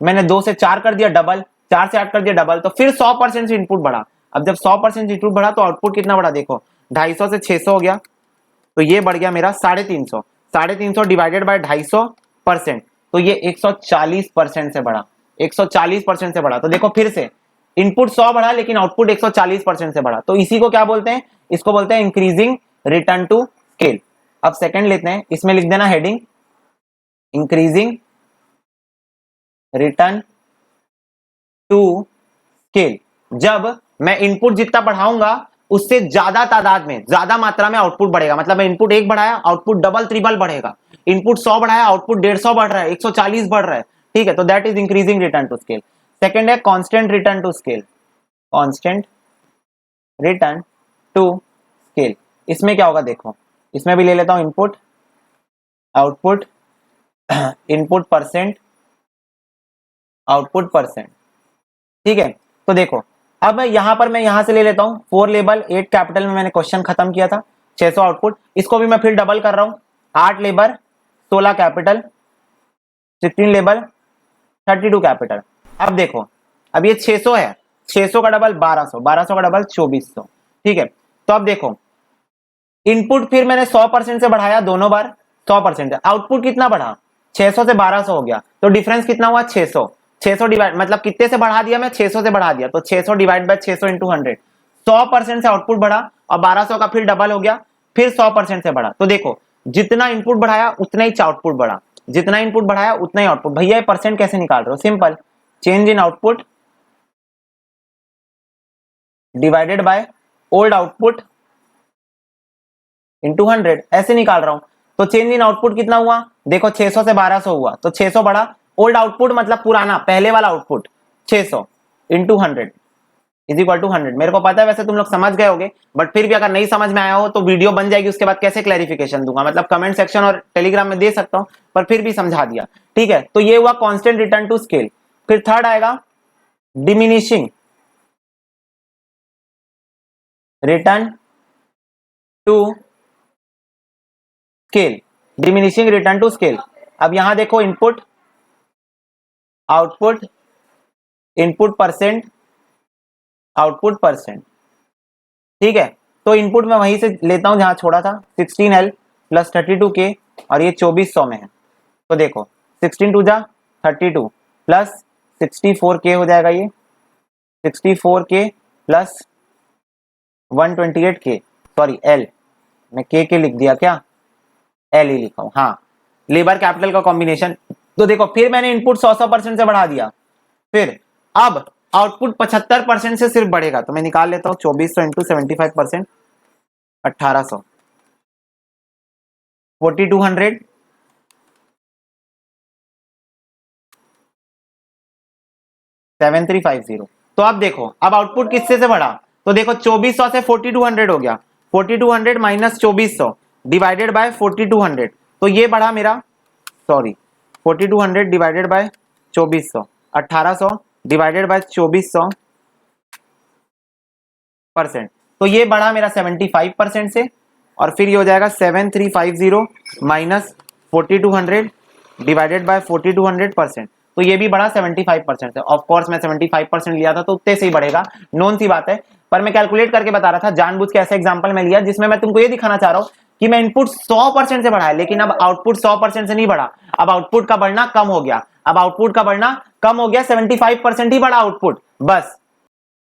मैंने 2 से 4 कर दिया डबल, 4 से 8 कर दिया डबल, तो फिर 100% से इनपुट बढ़ा। अब जब 100% इनपुट बढ़ा तो आउटपुट कितना बढ़ा, देखो 250 से 600 हो गया, तो ये बढ़ गया मेरा 350, 350 डिवाइडेड बाय 250%, तो ये 140% से बढ़ा, 140% से बढ़ा। तो देखो फिर से इनपुट 100 बढ़ा लेकिन आउटपुट 140% से बढ़ा, तो इसी को क्या बोलते हैं, इसको बोलते हैं इंक्रीजिंग रिटर्न टू स्केल। अब सेकंड लेते हैं, इसमें लिख देना heading increasing return to scale. जब मैं इनपुट जितना बढ़ाऊंगा उससे ज्यादा तादाद में, ज्यादा मात्रा में आउटपुट बढ़ेगा, मतलब मैं इनपुट 1 बढ़ाया आउटपुट डबल ट्रिपल बढ़ेगा, इनपुट 100 बढ़ाया आउटपुट 150 बढ़ रहा है, 140 बढ़ रहा है, ठीक है। तो that is increasing return to scale. Second है constant return to scale, constant return to scale. इसमें क्या होगा, देखो इसमें भी ले लेता हूं input output input percent output percent, ठीक है। तो देखो अब यहां पर मैं यहां से ले लेता हूं 4 लेबल 8 कैपिटल में मैंने क्वेश्चन खत्म किया था, 600 आउटपुट, इसको भी मैं फिर डबल कर रहा हूं, 8 लेबर 16 कैपिटल 16 लेबल 32 कैपिटल। अब देखो अब ये 600 है, 600 का डबल 1200, 1200 का डबल 2400, ठीक है। तो अब देखो इनपुट फिर मैंने 100% से बढ़ाया दोनों बार, 100%, आउटपुट कितना बढ़ा, 600 से 1200 हो गया, तो डिफरेंस कितना हुआ 600, 600 डिवाइड मतलब कितने से बढ़ा दिया मैं, 600 से बढ़ा दिया, तो 600 डिवाइड बाय 600 इंटू 100, 100% से आउटपुट बढ़ा और 1200 का फिर डबल हो गया, फिर 100% से बढ़ा। तो देखो जितना इनपुट बढ़ाया उतना ही आउटपुट बढ़ा, जितना इनपुट बढ़ाया उतना ही आउटपुट। भैया ये परसेंट कैसे निकाल रहे हो, simple, change in output divided by old output into 100, ऐसे निकाल रहा हूं। तो चेंज इन आउटपुट कितना हुआ, देखो 600 से 1200 हुआ, तो 600 बढ़ा, ओल्ड आउटपुट मतलब पुराना पहले वाला output 600 into 100 is equal to 100। मेरे को पता है वैसे तुम लोग समझ गए होगे, बट फिर भी अगर नहीं समझ में आया हो तो वीडियो बन जाएगी, उसके बाद कैसे क्लैरिफिकेशन दूंगा, मतलब कमेंट सेक्शन और टेलीग्राम में दे सकता हूं, पर फिर भी समझा दिया, ठीक है। तो ये हुआ कांस्टेंट रिटर्न टू स्केल। फिर थर्ड आएगा diminishing return to scale, diminishing return to scale. अब यहां देखो input output input percent output percent, ठीक है। तो इनपुट में वहीं से लेता हूं जहां छोड़ा था, 16L प्लस 32K और ये 2400 में है, तो देखो 16 टू जा 32 प्लस 64K हो जाएगा, ये 64K plus 128K, sorry L, मैं K लिख दिया क्या, L ही लिखा हूं, हाँ, लेबर कैपिटल का कॉम्बिनेशन। तो देखो फिर मैंने इनपुट 100% से बढ़ा दिया, फिर अब आउटपुट 75% से सिर्फ बढ़ेगा, तो मैं निकाल लेता हूं 2400 इंटू 75%, 1800, 4200 7350। तो अब देखो अब आउटपुट किससे से बढ़ा, तो देखो 2400 से 4200 हो गया, 4200 माइनस 2400 डिवाइडेड बाय 4200, तो ये बढ़ा मेरा, sorry 4200 divided by 2400, 1800 divided by 2400%, तो ये बढ़ा मेरा 75% से, और फिर ये हो जाएगा 7350 माइनस 4200 डिवाइडेड बाय 4200%, तो ये भी बढ़ा 75% से। ऑफ कोर्स मैं 75% लिया था तो उतने से ही बढ़ेगा, नोन सी बात है, पर मैं कैलकुलेट करके बता रहा था, जानबूझ के ऐसा एग्जांपल मैं लिया जिसमें मैं तुमको ये दिखाना चाह रहा हूं कि मैं इनपुट 100% से बढ़ाया, लेकिन अब आउटपुट 100% से नहीं बढ़ा, अब आउटपुट का बढ़ना कम हो गया, अब आउटपुट का बढ़ना कम हो गया, 75% ही बढ़ा आउटपुट, बस।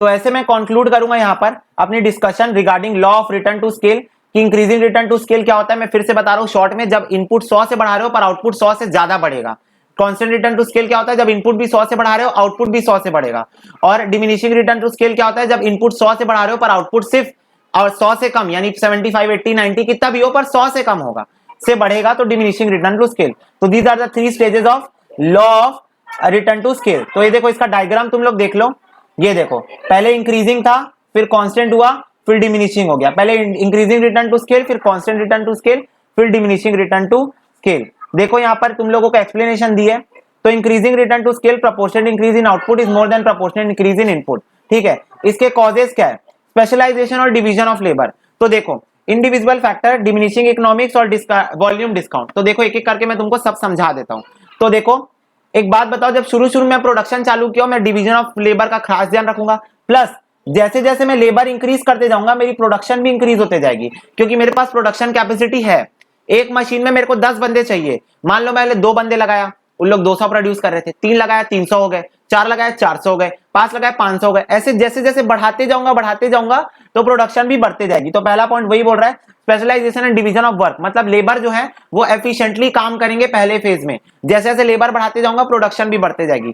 तो ऐसे मैं कंक्लूड करूंगा यहां पर अपनी discussion regarding law of return to scale, कि इंक्रीजिंग रिटर्न टू स्केल क्या होता है, मैं फिर से बता रहा हूं शॉर्ट में, जब इनपुट 100 से बढ़ा रहे हो पर आउटपुट 100 से ज्यादा बढ़ेगा। कांस्टेंट रिटर्न टू स्केल क्या होता है, जब इनपुट भी 100 से बढ़ा रहे हो आउटपुट भी 100 से बढ़ेगा। और डिमिनिशिंग रिटर्न टू स्केल क्या होता है, जब इनपुट 100 से बढ़ा रहे हो पर आउटपुट सिर्फ और 100 से कम, यानी 75 80 90 कितना भी हो पर 100 से कम होगा, से बढ़ेगा, तो डिमिनिशिंग रिटर्न टू स्केल। तो these are the 3 stages of law of return to scale. तो ये देखो इसका डायग्राम तुम लोग देख लो, ये देखो पहले इंक्रीजिंग था, फिर कांस्टेंट हुआ, फिर डिमिनिशिंग हो गया। पहले इंक्रीजिंग रिटर्न टू स्केल, फिर कांस्टेंट रिटर्न टू स्केल, फिर डिमिनिशिंग रिटर्न टू स्केल। देखो यहाँ पर तुम लोगों को एक्सप्लेनेशन दी है, तो increasing return to scale proportional increase in output is more than proportional increase in input. ठीक है, इसके कॉजेस क्या है? स्पेशलाइजेशन और डिवीजन ऑफ लेबर। तो देखो इंडिविजुअल फैक्टर, डिमिनिशिंग इकोनॉमिक्स और वॉल्यूम डिस्काउंट। तो देखो एक एक करके मैं तुमको सब समझा देता हूं। तो देखो एक बात बताओ, जब शुरू शुरू में प्रोडक्शन चालू किया, मैं डिवीजन ऑफ लेबर का खास ध्यान रखूंगा, प्लस जैसे जैसे मैं लेबर इंक्रीज करते जाऊंगा मेरी प्रोडक्शन भी इंक्रीज होते जाएगी, क्योंकि मेरे पास प्रोडक्शन कैपेसिटी है। एक मशीन में मेरे को 10 बंदे चाहिए, मान लो मैंने 2 बंदे लगाया, उन लोग 200 प्रोड्यूस कर रहे थे, 3 लगाया 300 हो गए, 4 लगाया 400 हो गए, 5 लगाया 500 हो गए। ऐसे जैसे जैसे बढ़ाते जाऊंगा तो प्रोडक्शन भी बढ़ते जाएगी। तो पहला पॉइंट वही बोल रहा है, specialisation and division of work, मतलब लेबर जो है वो एफिशिएंटली काम करेंगे पहले फेज में, जैसे जैसे लेबर बढ़ाते जाऊंगा प्रोडक्शन भी बढ़ते जाएगी।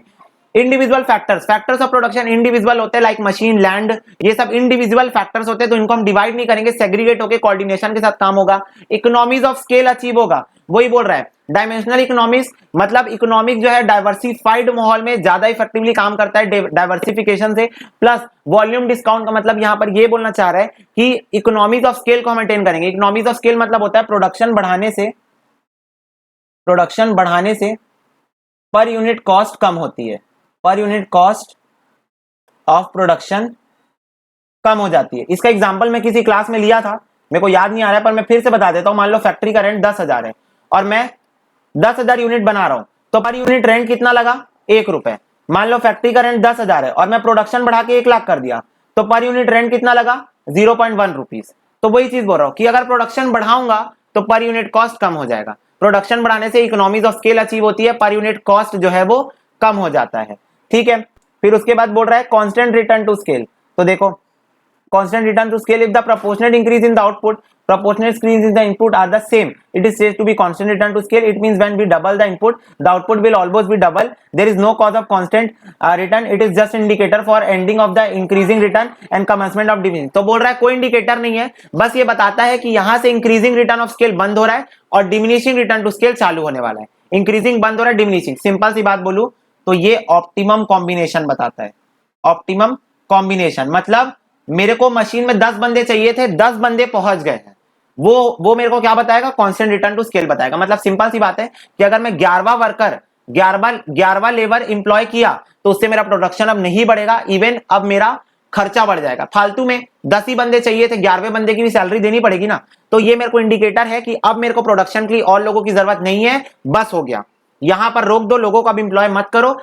Individual factors of production individual होते हैं, लाइक मशीन, लैंड, ये सब इंडिविजुअल फैक्टर्स होते हैं, तो इनको हम डिवाइड नहीं करेंगे, सेग्रीगेट होकर कोऑर्डिनेशन के साथ काम होगा। इकोनॉमीज ऑफ स्केल अचीव होगा, वही बोल रहा है। डायमेंशनल इकोनॉमिक्स, मतलब इकोनॉमिक जो है डाइवर्सिफाइड माहौल में ज्यादा इफेक्टिवली काम करता है डाइवर्सिफिकेशन से। प्लस वॉल्यूम डिस्काउंट का मतलब यहां पर ये बोलना चाह रहा है कि इकोनॉमिक्स ऑफ स्केल को हम मेंटेन करेंगे। इकोनॉमिक्स ऑफ स्केल मतलब होता है प्रोडक्शन बढ़ाने से पर यूनिट कॉस्ट कम होती है, पर यूनिट कॉस्ट ऑफ प्रोडक्शन कम हो जाती है। इसका एग्जांपल मैं किसी क्लास में लिया था, मेरे को याद नहीं आ रहा है, पर मैं फिर से बता देता हूं। मान लो फैक्ट्री का रेंट 10,000 है और मैं 10,000 यूनिट बना रहा हूं, तो पर यूनिट रेंट कितना लगा? 1 रुपए। मान लो फैक्ट्री का रेंट 10,000 है और मैं प्रोडक्शन बढ़ा के 1 लाख कर दिया, तो पर यूनिट रेंट कितना लगा? 0.1 रुपीज। तो वही चीज बोल रहा हूं कि अगर प्रोडक्शन बढ़ाऊंगा तो पर यूनिट कॉस्ट कम हो जाएगा। प्रोडक्शन बढ़ाने से इकोनॉमीज ऑफ स्केल अचीव होती है, पर यूनिट कॉस्ट जो है वो कम हो जाता है। ठीक है, फिर उसके बाद बोल रहा है कांस्टेंट रिटर्न टू स्केल। तो देखो constant return to scale, if the proportionate increase in the output, proportionate increase in the input are the same, it is said to be constant return to scale. It means when we double the input, the output will always be double. There is no cause of constant return, it is just indicator for ending of the increasing return and commencement of division. तो बोल रहा है कोई indicator नहीं है, बस ये बताता है कि यहां से इंक्रीजिंग रिटर्न ऑफ स्केल बंद हो रहा है और डिमिनिशिंग रिटर्न टू स्केल चालू होने वाला है। इंक्रीजिंग बंद हो रहा है, डिमिनिशिंग। सिंपल सी बात बोलूं तो ये ऑप्टिमम कॉम्बिनेशन बताता है। ऑप्टिमम कॉम्बिनेशन मतलब मेरे को मशीन में 10 बंदे चाहिए थे, 10 बंदे पहुंच गए हैं, वो मेरे को क्या बताएगा? कांस्टेंट रिटर्न टू स्केल बताएगा। मतलब सिंपल सी बात है कि अगर मैं 11वां वर्कर 11वां लेबर इंप्लॉय किया तो उससे मेरा प्रोडक्शन अब नहीं बढ़ेगा, इवन अब मेरा खर्चा बढ़ जाएगा। फालतू में 10 ही बंदे चाहिए थे, 11वें बंदे की भी सैलरी देनी पड़ेगी ना। तो ये मेरे को इंडिकेटर है कि अब मेरे को प्रोडक्शन के लिए और लोगों की जरूरत नहीं है, बस हो गया, यहां पर रोक दो, लोगों को अब इंप्लॉय मत करो,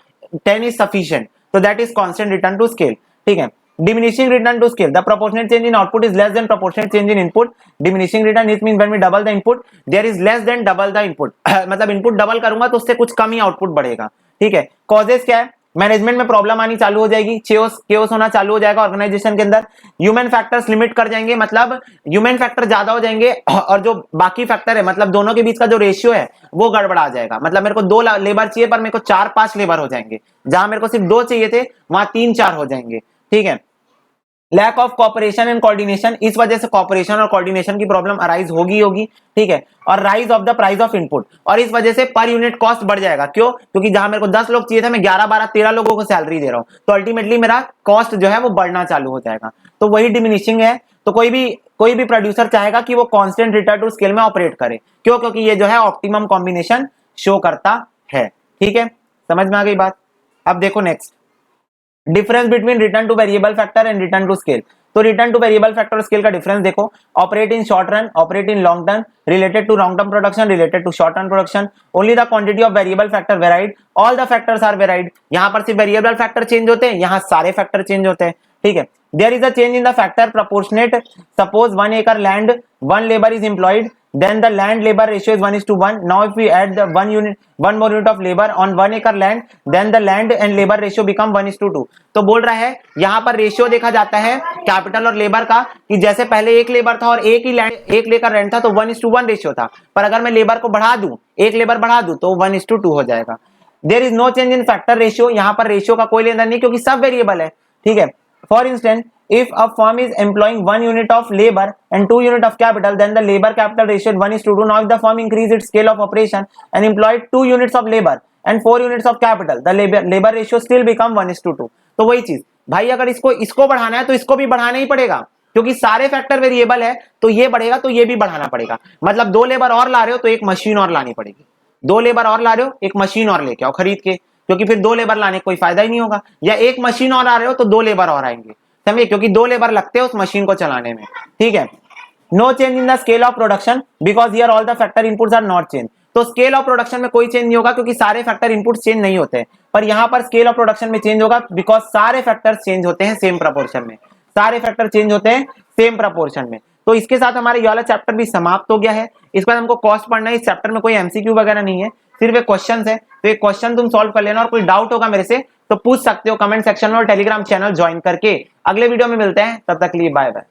10 इज सफिशिएंट। तो that is constant return to scale. ठीक है, diminishing return to scale, the proportionate change in output is less than proportionate change in input. Diminishing return it means when we double the input there is less than double the input मतलब input double करूंगा तो उससे कुछ कम ही output बढ़ेगा। ठीक है, causes क्या है? मैनेजमेंट में प्रॉब्लम आनी चालू हो जाएगी, केओस होना चालू हो जाएगा ऑर्गेनाइजेशन के अंदर। ह्यूमन फैक्टर्स लिमिट कर जाएंगे, मतलब ह्यूमन फैक्टर ज्यादा हो जाएंगे और जो बाकी फैक्टर है मतलब दोनों के बीच का जो रेशियो है वो गड़बड़ा जाएगा। मतलब मेरे को 2 लेबर चाहिए पर मेरे को 4-5 लेबर हो जाएंगे, जहां मेरे को सिर्फ 2 चाहिए थे वहां 3-4 हो जाएंगे। ठीक है, lack of cooperation and coordination, इस वजह से कॉपरेशन और कोऑर्डिनेशन की प्रॉब्लम अराइज होगी। ठीक है, और rise of the price of input, और इस वजह से पर यूनिट कॉस्ट बढ़ जाएगा। क्यों? क्योंकि जहां मेरे को 10 लोग चाहिए थे मैं 11, 12, 13 लोगों को सैलरी दे रहा हूं, तो अल्टीमेटली मेरा कॉस्ट जो है वो बढ़ना चालू हो जाएगा। तो वही डिमिनिशिंग है। तो कोई भी प्रोड्यूसर चाहेगा कि वो कांस्टेंट रिटर्न टू स्केल में ऑपरेट करे। क्यों? क्योंकि ये जो है ऑप्टिमम कॉम्बिनेशन शो करता है। ठीक है, समझ में आ गई बात? अब देखो next, difference between return to variable factor and return to scale. तो रिटर्न टू वेरिएबल फैक्टर और स्केल का डिफरेंस देखो, operate in short run, operate in long term, related to long term production, related to short term production, only the quantity of variable factor varied, all the factors are varied. यहां पर सिर्फ variable factor change होते हैं, यहां सारे factor change होते हैं। ठीक है, there is a change in the factor proportionate, suppose 1 acre land 1 labour is employed, then the land labor ratio is 1:1. Now if we add the one more unit of labor on 1 acre land, then the land and labor ratio become 1:2. तो बोल रहा है यहाँ पर ratio देखा जाता है capital और लेबर का, कि जैसे पहले 1 लेबर था और एक लेकर रेंट था तो 1:1 रेशियो था, पर अगर मैं लेबर को बढ़ा दूं, 1 लेबर बढ़ा दूं तो 1:2 हो जाएगा। There is no change in factor ratio, यहाँ पर रेशियो का कोई लेना नहीं क्योंकि सब वेरिएबल है। ठीक है, for instance if a firm is employing 1 unit of labor and 2 unit of capital, then the labor capital ratio is 1:2. Now if the firm increase its scale of operation and employed 2 units of labor and 4 units of capital, the labor ratio still become 1:2. तो वही चीज भाई, अगर इसको बढ़ाना है तो इसको भी बढ़ाना ही पड़ेगा, क्योंकि सारे फैक्टर वेरिएबल है, तो ये बढ़ेगा तो ये भी बढ़ाना पड़ेगा। मतलब 2 लेबर और ला रहे हो तो एक मशीन और लानी पड़ेगी, 2 लेबर और ला रहे हो एक मशीन और लेके आओ खरीद के, क्योंकि फिर 2 लेबर लाने कोई फायदा ही नहीं होगा। या एक मशीन और आ रहे हो तो 2 लेबर और आएंगे, समझे, क्योंकि 2 लेबर लगते हैं उस मशीन को चलाने में, ठीक है। No change in the scale of production because here all the factor inputs are not change. तो स्केल ऑफ प्रोडक्शन में कोई चेंज नहीं होगा क्योंकि सारे फैक्टर इनपुट चेंज नहीं होते, पर यहां पर स्केल ऑफ प्रोडक्शन में चेंज होगा बिकॉज सारे फैक्टर चेंज होते हैं सेम प्रपोर्शन में, सारे फैक्टर चेंज होते हैं सेम प्रपोर्शन में। तो इसके साथ हमारा ये वाला चैप्टर भी समाप्त हो गया है। इस पर हमको कॉस्ट पढ़ना है, इस चैप्टर में कोई एमसीक्यू वगैरह नहीं है, सिर्फ एक क्वेश्चन है, तो एक क्वेश्चन तुम सॉल्व कर लेना, और कोई डाउट होगा मेरे से तो पूछ सकते हो कमेंट सेक्शन में और टेलीग्राम चैनल ज्वाइन करके। अगले वीडियो में मिलते हैं, तब तक के लिए बाय बाय।